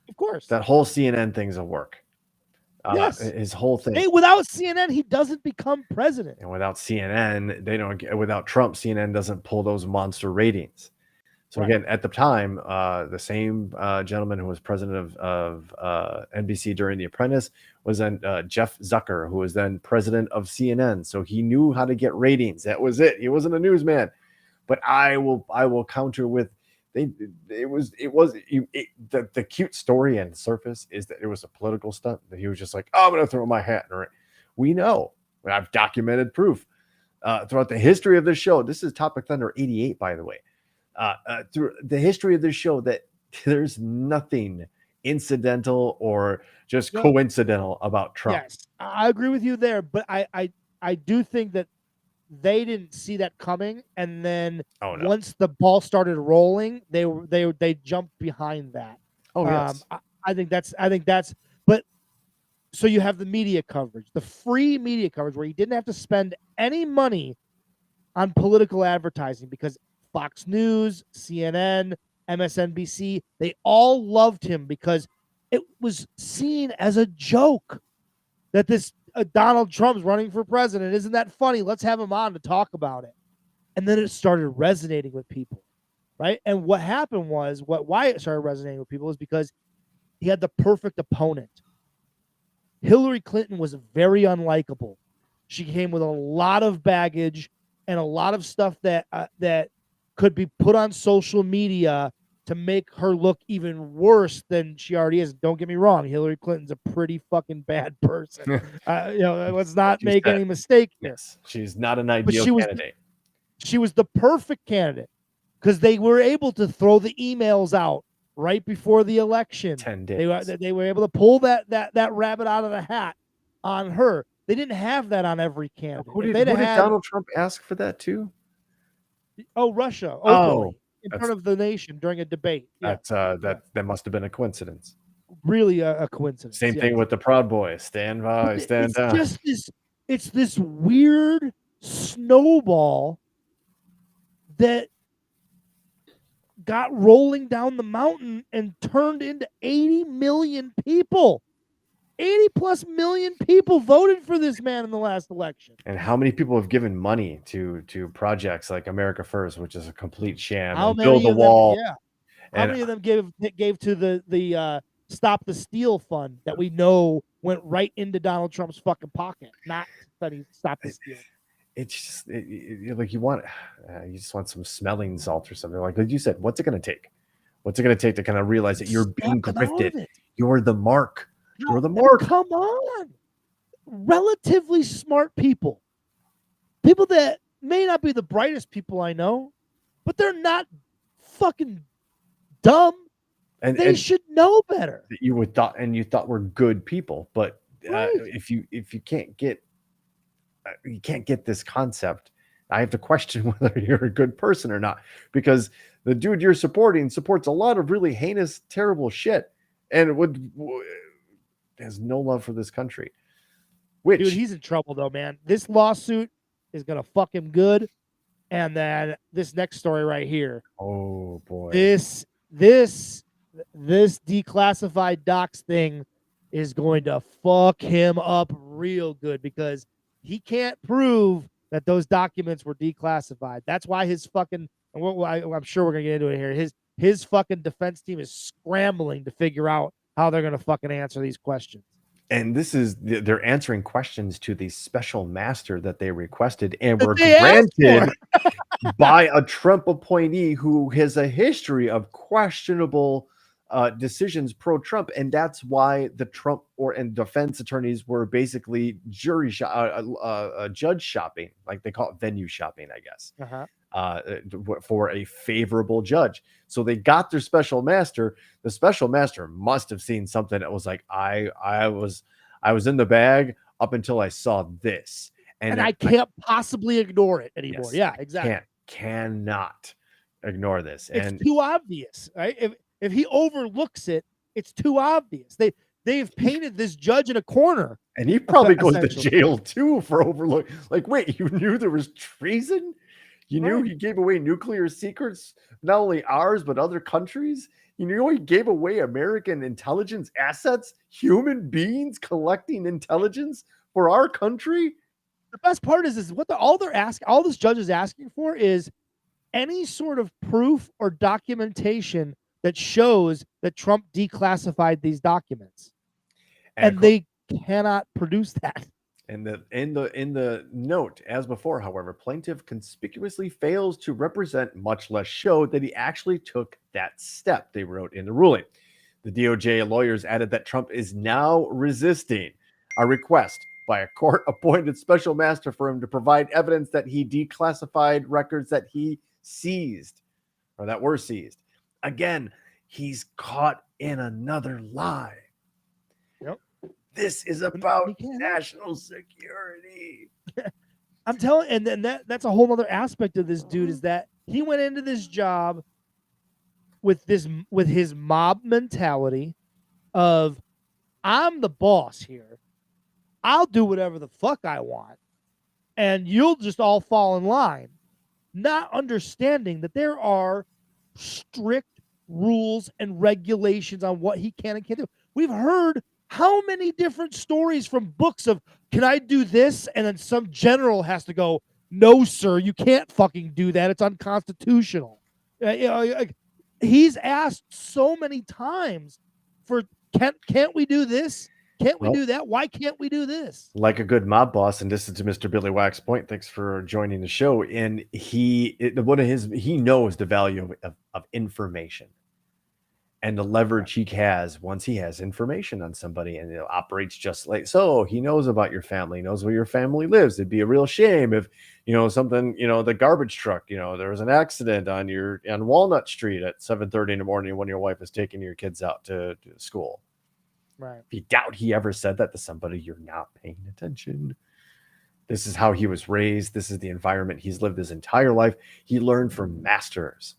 Of course. That whole CNN thing's a work. Yes. His whole thing. Hey, without CNN, he doesn't become president. And without CNN, they don't. Without Trump, CNN doesn't pull those monster ratings. So again, at the time, the same gentleman who was president of NBC during The Apprentice was then Jeff Zucker, who was then president of CNN. So he knew how to get ratings. That was it. He wasn't a newsman. But I will counter with the cute story and surface is that it was a political stunt, that he was just like, oh, I'm going to throw my hat in the ring. We know. I've documented proof throughout the history of this show. This is Topic Thunder 88, by the way. Through the history of this show, that there's nothing incidental or just coincidental about Trump. Yes, I agree with you there, but I do think that they didn't see that coming, and then once the ball started rolling, they jumped behind that. Oh yes, I think that's. But So you have the media coverage, the free media coverage, where you didn't have to spend any money on political advertising because Fox News, CNN, MSNBC, they all loved him because it was seen as a joke that this Donald Trump's running for president. Isn't that funny? Let's have him on to talk about it. And then it started resonating with people, right? And what happened was, why it started resonating with people is because he had the perfect opponent. Hillary Clinton was very unlikable. She came with a lot of baggage and a lot of stuff that could be put on social media to make her look even worse than she already is. Don't get me wrong, Hillary Clinton's a pretty fucking bad person. Let's not make any mistake here. Yes, she's not an ideal candidate. She was the perfect candidate because they were able to throw the emails out right before the election. 10 days. They were able to pull that rabbit out of the hat on her. They didn't have that on every candidate. Who did Donald Trump ask for that too? Oh, Russia. Openly, in front of the nation during a debate. Yeah. That must have been a coincidence. Really a coincidence. Same thing with the Proud Boys. Stand by, stand down. It's this weird snowball that got rolling down the mountain and turned into 80 million people. 80 plus million people voted for this man in the last election. And how many people have given money to projects like America First, which is a complete sham? How many Build the Wall. How many of them gave to the Stop the Steal fund that we know went right into Donald Trump's fucking pocket? Not that he stopped the steal. It's just like you just want some smelling salt or something. Like you said, what's it going to take? What's it going to take to kind of realize that you're being grifted? You're the mark. You're the mark. Come on. Relatively smart people that may not be the brightest people I know, but they're not fucking dumb. And they should know better. You thought were good people, but right. if you can't get this concept, I have to question whether you're a good person or not, because the dude you're supporting supports a lot of really heinous, terrible shit, and has no love for this country. Dude, he's in trouble though, man. This lawsuit is gonna fuck him good, and then this next story right here. Oh boy, this declassified docs thing is going to fuck him up real good because he can't prove that those documents were declassified. That's why his fucking, I'm sure we're gonna get into it here. His fucking defense team is scrambling to figure out how they're gonna fucking answer these questions. And they're answering questions to the special master that they requested and were granted by a Trump appointee who has a history of questionable decisions pro-Trump, and that's why the Trump and defense attorneys were basically judge shopping, like they call it venue shopping, I guess, for a favorable judge. So they got their special master. The special master must have seen something that was like, I was in the bag up until I saw this, and I can't possibly ignore it anymore. Yes, yeah, exactly. Cannot ignore this. It's too obvious, right? If he overlooks it, it's too obvious. They've painted this judge in a corner. And he probably goes to jail too for overlook. Like, wait, you knew there was treason? You knew he gave away nuclear secrets, not only ours, but other countries? You knew he gave away American intelligence assets, human beings collecting intelligence for our country? The best part is what all this judge is asking for is any sort of proof or documentation that shows that Trump declassified these documents, and they cannot produce that. And in the note, as before, however, plaintiff conspicuously fails to represent, much less show, that he actually took that step. They wrote in the ruling. The DOJ lawyers added that Trump is now resisting a request by a court-appointed special master for him to provide evidence that he declassified records that he seized, or that were seized. Again, he's caught in another lie. Yep. This is about national security. I'm telling, and then that's a whole other aspect of this dude, is that he went into this job with his mob mentality of, I'm the boss here. I'll do whatever the fuck I want, and you'll just all fall in line, not understanding that there are strict rules and regulations on what he can and can't do. We've heard how many different stories from books of, can I do this? And then some general has to go, no, sir, you can't fucking do that. It's unconstitutional. He's asked so many times for, can't we do this? Can't we do that? Why can't we do this? Like a good mob boss, and this is to Mr. Billy Wax Point. Thanks for joining the show. And he knows the value of information and the leverage he has once he has information on somebody, and it operates just like so. He knows about your family, knows where your family lives. It'd be a real shame if something, the garbage truck, there was an accident on Walnut Street at 7:30 in the morning when your wife is taking your kids out to school. Right. If you doubt he ever said that to somebody, you're not paying attention. This is how he was raised. This is the environment he's lived his entire life. He learned from masters.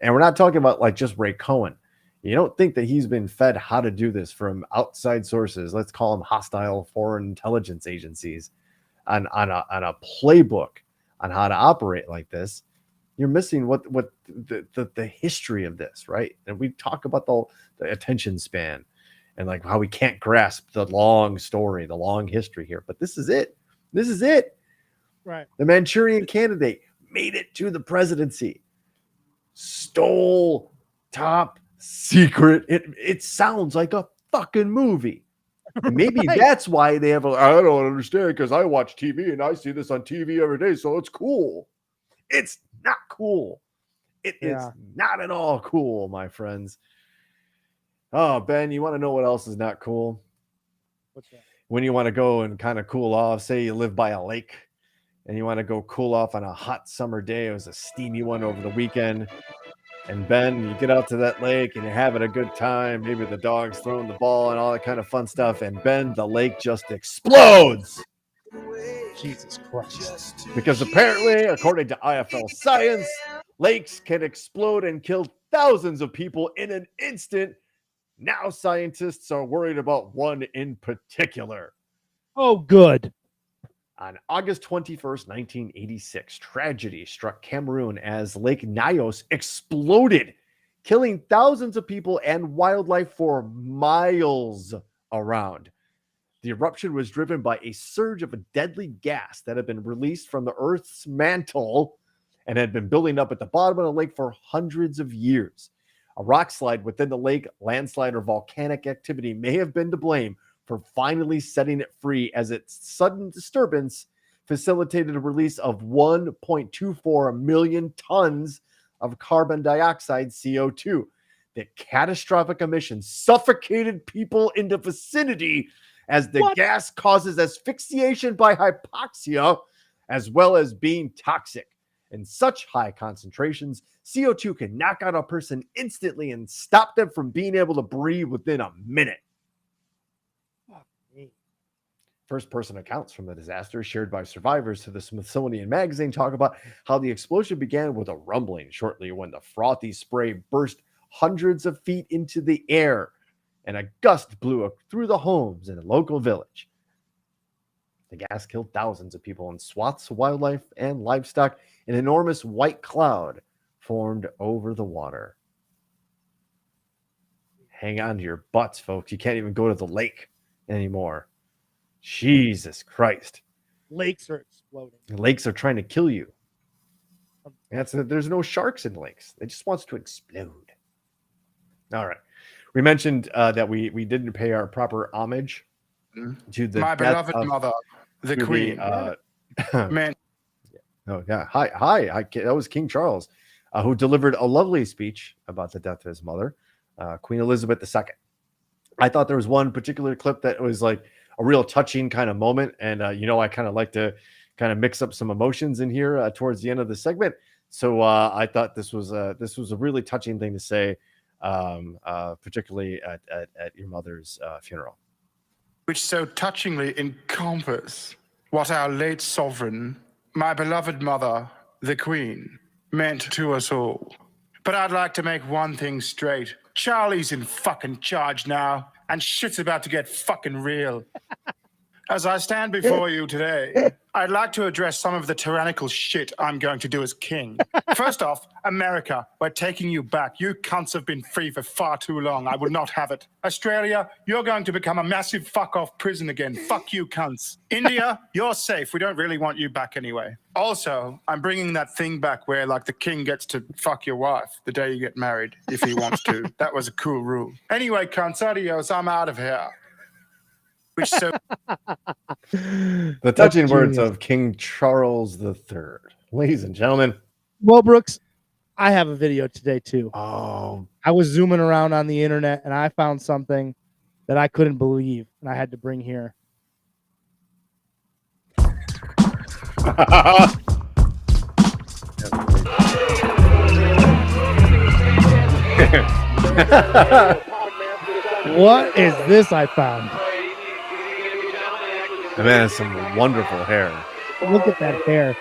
And we're not talking about like just Ray Cohen. You don't think that he's been fed how to do this from outside sources. Let's call them hostile foreign intelligence agencies on a playbook on how to operate like this. You're missing what the history of this, right? And we talk about the attention span and like how we can't grasp the long story, the long history here. But this is it. This is it. Right. The Manchurian Candidate made it to the presidency. Stole top secret. It sounds like a fucking movie. And maybe that's why they have I don't understand, because I watch TV and I see this on TV every day, so it's cool. It's not cool. It is not at all cool, my friends. Oh, Ben, you want to know what else is not cool? What's that? When you want to go and kind of cool off, say you live by a lake and you want to go cool off on a hot summer day. It was a steamy one over the weekend. And Ben, you get out to that lake and you're having a good time. Maybe the dog's throwing the ball and all that kind of fun stuff. And Ben, the lake just explodes. Jesus Christ. Because apparently, according to IFL science, lakes can explode and kill thousands of people in an instant. Now scientists are worried about one in particular. Oh, good. On August 21st, 1986, tragedy struck Cameroon as Lake Nyos exploded, killing thousands of people and wildlife for miles around. The eruption was driven by a surge of a deadly gas that had been released from the Earth's mantle and had been building up at the bottom of the lake for hundreds of years. A rock slide within the lake, landslide, or volcanic activity may have been to blame for finally setting it free, as its sudden disturbance facilitated a release of 1.24 million tons of carbon dioxide, CO2. The catastrophic emission suffocated people in the vicinity, as the gas causes asphyxiation by hypoxia, as well as being toxic. In such high concentrations, CO2 can knock out a person instantly and stop them from being able to breathe within a minute. First-person accounts from the disaster shared by survivors to the Smithsonian Magazine talk about how the explosion began with a rumbling shortly when the frothy spray burst hundreds of feet into the air, and a gust blew through the homes in a local village. The gas killed thousands of people and swaths of wildlife and livestock. An enormous white cloud formed over the water. Hang on to your butts, folks. You can't even go to the lake anymore. Jesus Christ. Lakes are exploding. Lakes are trying to kill you. There's no sharks in lakes. It just wants to explode. All right. We mentioned that we didn't pay our proper homage to the my beloved mother, the Queen. Man. Oh, yeah. Hi. That was King Charles, who delivered a lovely speech about the death of his mother, Queen Elizabeth II. I thought there was one particular clip that was like a real touching kind of moment. And, I kind of like to kind of mix up some emotions in here towards the end of the segment. So I thought this was a really touching thing to say, particularly at your mother's funeral. Which so touchingly encompass what our late sovereign, my beloved mother, the Queen, meant to us all. But I'd like to make one thing straight. Charlie's in fucking charge now, and shit's about to get fucking real. As I stand before you today, I'd like to address some of the tyrannical shit I'm going to do as king. First off, America, we're taking you back. You cunts have been free for far too long. I would not have it. Australia, you're going to become a massive fuck-off prison again. Fuck you, cunts. India, you're safe. We don't really want you back anyway. Also, I'm bringing that thing back where, like, the king gets to fuck your wife the day you get married, if he wants to. That was a cool rule. Anyway, cunts, adios. I'm out of here. Which so The touching words of King Charles III. Ladies and gentlemen. Well, Brooks, I have a video today too. Oh, I was zooming around on the internet and I found something that I couldn't believe and I had to bring here. What is this I found? The man has some wonderful hair. Look at that hair.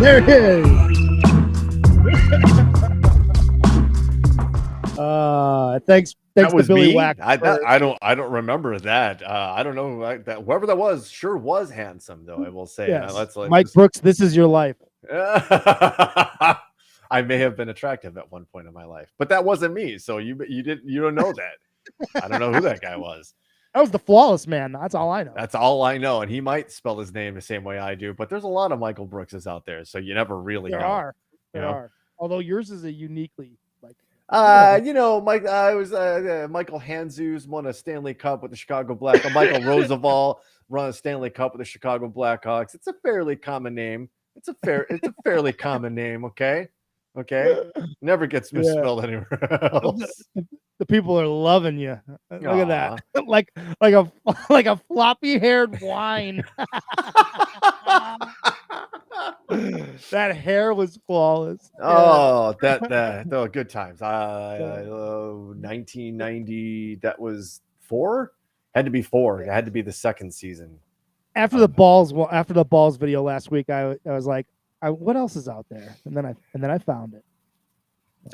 There it is. Thanks That was to Billy me. Wack. I don't remember that. I don't know that whoever that was sure was handsome though. I will say. Yes. Let's Mike Brooks, this is your life. I may have been attractive at one point in my life, but that wasn't me. So you don't know that. I don't know who that guy was. That was the Flawless Man. That's all I know. That's all I know, and he might spell his name the same way I do. But there's a lot of Michael Brookses out there, so you never really know. There are. Although yours is a uniquely like. Mike. I was Michael Hanzus won a Stanley Cup with the Chicago Blackhawks. Michael Roosevelt won a Stanley Cup with the Chicago Blackhawks. It's a fairly common name. It's a fairly common name. Okay. Never gets misspelled anywhere else. The people are loving you. Look at that, like a floppy haired wine. That hair was flawless. Oh, that good times. 1990. That was 4. Had to be 4. It had to be the second season. After the balls video last week, I was like, what else is out there? And then I found it.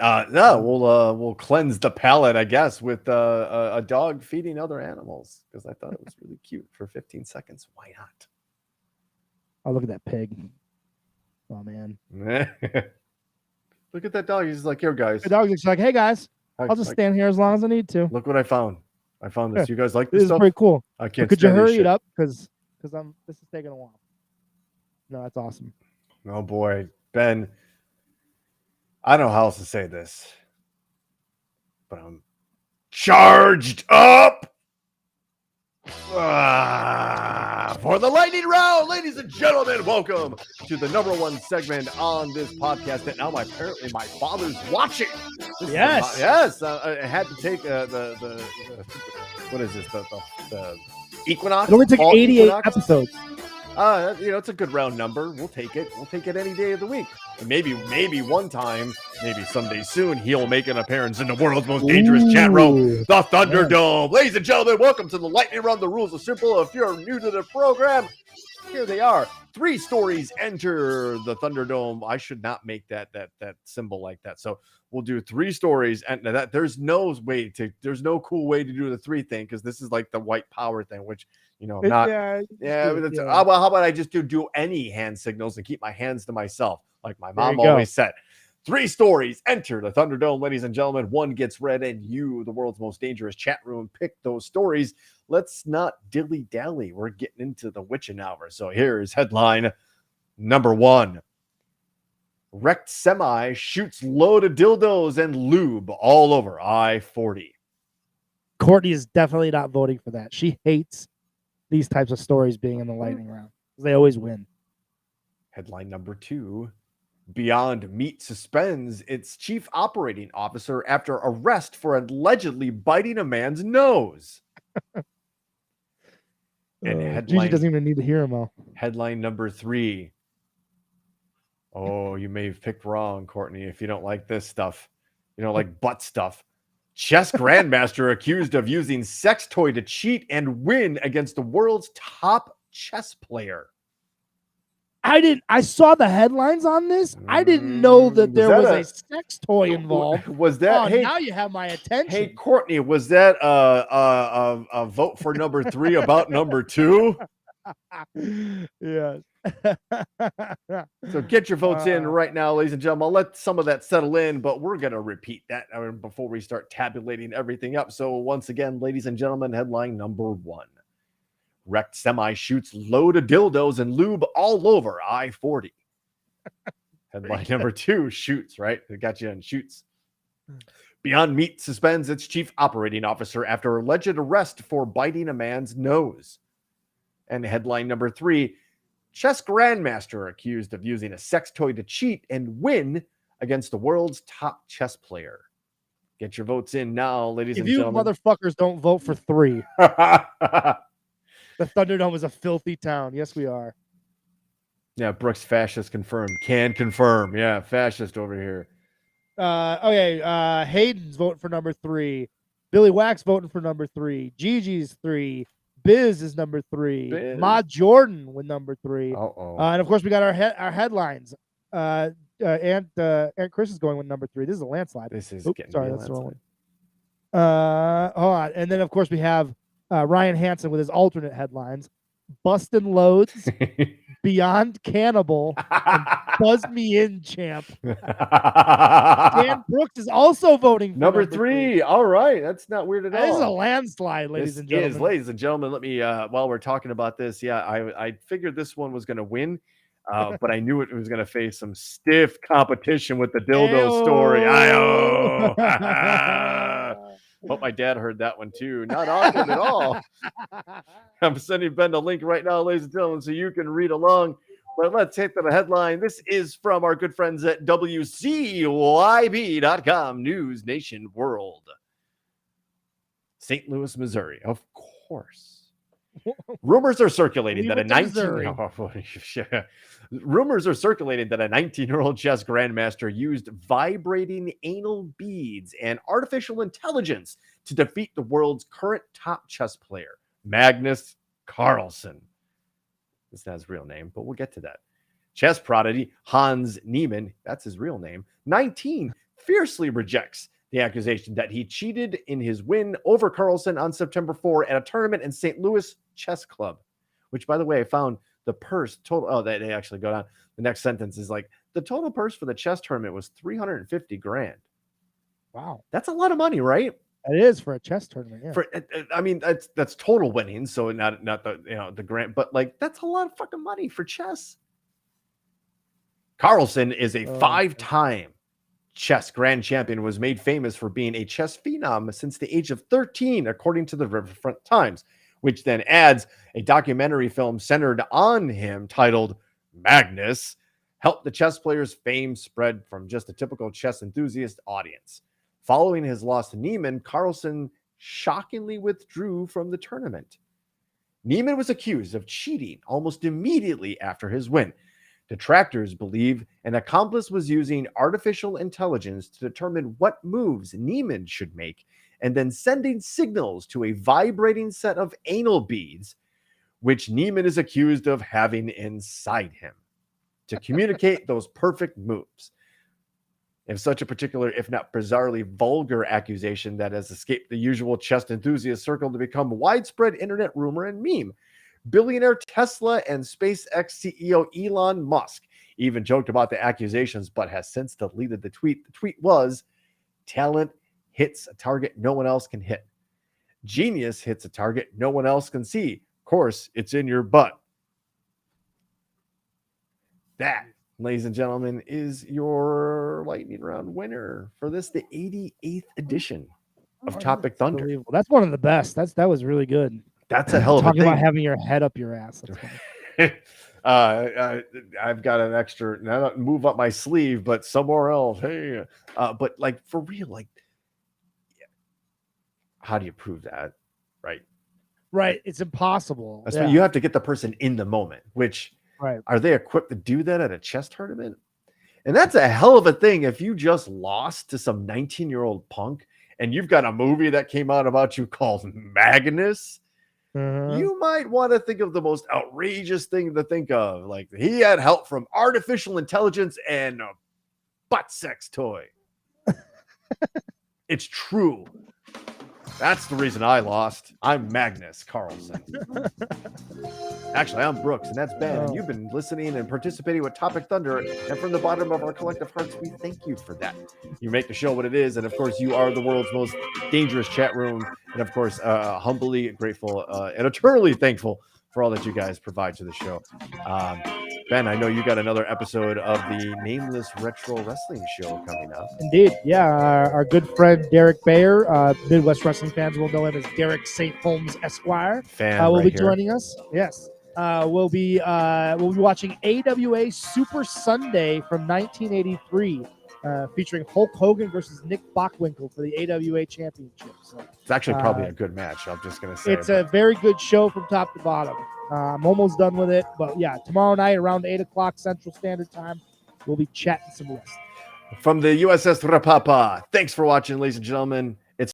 No, we'll cleanse the palate, I guess, with a dog feeding other animals because I thought it was really cute for 15 seconds. Why not? Oh, look at that pig! Oh man, look at that dog. He's like, here, guys. The dog's just like, hey guys, I'll just stand here as long as I need to. Look what I found. I found this. Yeah. You guys like this stuff? Is pretty cool. I can't. Could you hurry it up? Because this is taking a while. No, that's awesome. Oh boy, Ben. I don't know how else to say this, but I'm charged up for the lightning round, ladies and gentlemen. Welcome to the #1 segment on this podcast that now apparently my father's watching. Yes. Yes. I had to take the what is this? The Equinox. It only took 88 Equinox? episodes. It's a good round number. We'll take it. We'll take it any day of the week. And maybe one time, maybe someday soon, he'll make an appearance in the world's most dangerous chat room, the Thunderdome. Ladies and gentlemen, welcome to the lightning round. The rules are simple. If you're new to the program, here they are. 3 stories enter the Thunderdome. I should not make that symbol like that. So we'll do 3 stories, and that there's no cool way to do the 3 thing because this is like the white power thing, which. How about I just do any hand signals and keep my hands to myself, like my mom always said. 3 stories enter the Thunderdome, ladies and gentlemen. 1 gets read, and you, the world's most dangerous chat room, pick those stories. Let's not dilly-dally. We're getting into the witching hour. So here's headline number 1. Wrecked semi shoots load of dildos and lube all over I-40. Courtney is definitely not voting for that. She hates these types of stories being in the lightning round. They always win. Headline number 2. Beyond Meat suspends its chief operating officer after arrest for allegedly biting a man's nose. And Gigi doesn't even need to hear him all. Headline number 3. Oh, you may have picked wrong, Courtney, if you don't like this stuff. You don't like butt stuff. Chess grandmaster accused of using sex toy to cheat and win against the world's top chess player. I saw the headlines on this. I didn't know that there was a sex toy involved. Was that? Hey, now you have my attention. Hey, Courtney, was that a vote for number 3 about number 2? Yes. So get your votes in right now, ladies and gentlemen. I'll let some of that settle in, but we're going to repeat that before we start tabulating everything up. So once again, ladies and gentlemen, headline number 1. Wrecked semi shoots load of dildos and lube all over I-40. Headline number 2, shoots, right? They got you on shoots. Beyond Meat suspends its chief operating officer after alleged arrest for biting a man's nose. And headline number 3, chess grandmaster accused of using a sex toy to cheat and win against the world's top chess player. Get your votes in now, ladies and gentlemen. If you motherfuckers don't vote for 3, the Thunderdome is a filthy town. Yes, we are. Yeah, Brooks fascist confirmed. Can confirm. Yeah, fascist over here. Okay. Hayden's voting for number 3. Billy Wax voting for number 3. Gigi's 3. Biz is number 3. Ma Jordan with number 3. And of course, we got our headlines. Aunt Chris is going with number 3. This is a landslide. This is sorry, that's the wrong one. Hold on. And then of course we have Ryan Hansen with his alternate headlines: Bustin' Loads, Beyond Cannibal, and Buzz Me In Champ. Dan Brooks is also voting for number 3. All right, that's not weird at all. This is a landslide, ladies and gentlemen. Ladies and gentlemen, let me while we're talking about this, I figured this one was going to win, but I knew it was going to face some stiff competition with the dildo story. Hope my dad heard that one too. Not awkward at all. I'm sending Ben the link right now, ladies and gentlemen, so you can read along. But let's hit the headline. This is from our good friends at WCYB.com, News Nation World. St. Louis, Missouri, of course. Rumors are circulating that a 19-year-old chess grandmaster used vibrating anal beads and artificial intelligence to defeat the world's current top chess player, Magnus Carlsen. That's not his real name, but we'll get to that. Chess prodigy Hans Niemann, that's his real name, 19, fiercely rejects the accusation that he cheated in his win over Carlsen on September 4 at a tournament in St. Louis Chess Club, which, by the way, I found the purse total. Oh, they actually go down. The next sentence is like, the total purse for the chess tournament was $350,000. Wow. That's a lot of money, right? It is for a chess tournament. Yeah. I mean, that's total winnings. So not the the grant, but like, that's a lot of fucking money for chess. Carlsen is a 5-time chess grand champion, was made famous for being a chess phenom since the age of 13, according to the Riverfront Times, which then adds a documentary film centered on him titled Magnus helped the chess player's fame spread from just a typical chess enthusiast audience. Following his loss to Niemann, Carlsen shockingly withdrew from the tournament. Niemann was accused of cheating almost immediately after his win. Detractors believe an accomplice was using artificial intelligence to determine what moves Niemann should make, and then sending signals to a vibrating set of anal beads, which Niemann is accused of having inside him, to communicate those perfect moves. If such a particular, if not bizarrely vulgar accusation that has escaped the usual chess enthusiast circle to become widespread internet rumor and meme. Billionaire Tesla and SpaceX CEO Elon Musk even joked about the accusations, but has since deleted the tweet. The tweet was, talent hits a target no one else can hit. Genius hits a target no one else can see. Of course, it's in your butt. That, ladies and gentlemen, is your lightning round winner for this, the 88th edition of Topic Thunder. That's one of the best. That was really good. That's a hell of a thing. Talking about having your head up your ass. I've got an extra, not move up my sleeve, but somewhere else. Hey, but like for real, like, how do you prove that? Right. Right. It's impossible. That's why you have to get the person in the moment, which Right. are they equipped to do that at a chess tournament? And that's a hell of a thing if you just lost to some 19-year-old punk and you've got a movie that came out about you called Magnus. You might want to think of the most outrageous thing to think of. Like he had help from artificial intelligence and a butt sex toy. It's true. That's the reason I lost. I'm Magnus Carlson. Actually, I'm Brooks, and that's Ben. And you've been listening and participating with Topic Thunder. And from the bottom of our collective hearts, we thank you for that. You make the show what it is. And of course, you are the world's most dangerous chat room. And of course, humbly grateful and eternally thankful for all that you guys provide to the show. Ben, I know you got another episode of the Nameless Retro Wrestling Show coming up. Indeed. Yeah. Our good friend Derek Bayer, Midwest wrestling fans will know him as Derek St. Holmes Esquire, will be joining us. Yes. We'll be watching AWA Super Sunday from 1983, featuring Hulk Hogan versus Nick Bockwinkel for the AWA Championship. So, it's actually probably a good match. I'm just going to say it's a very good show from top to bottom. I'm almost done with it, but yeah, tomorrow night around 8 o'clock Central Standard Time, we'll be chatting some wrestling. From the USS Rapapa, thanks for watching, ladies and gentlemen.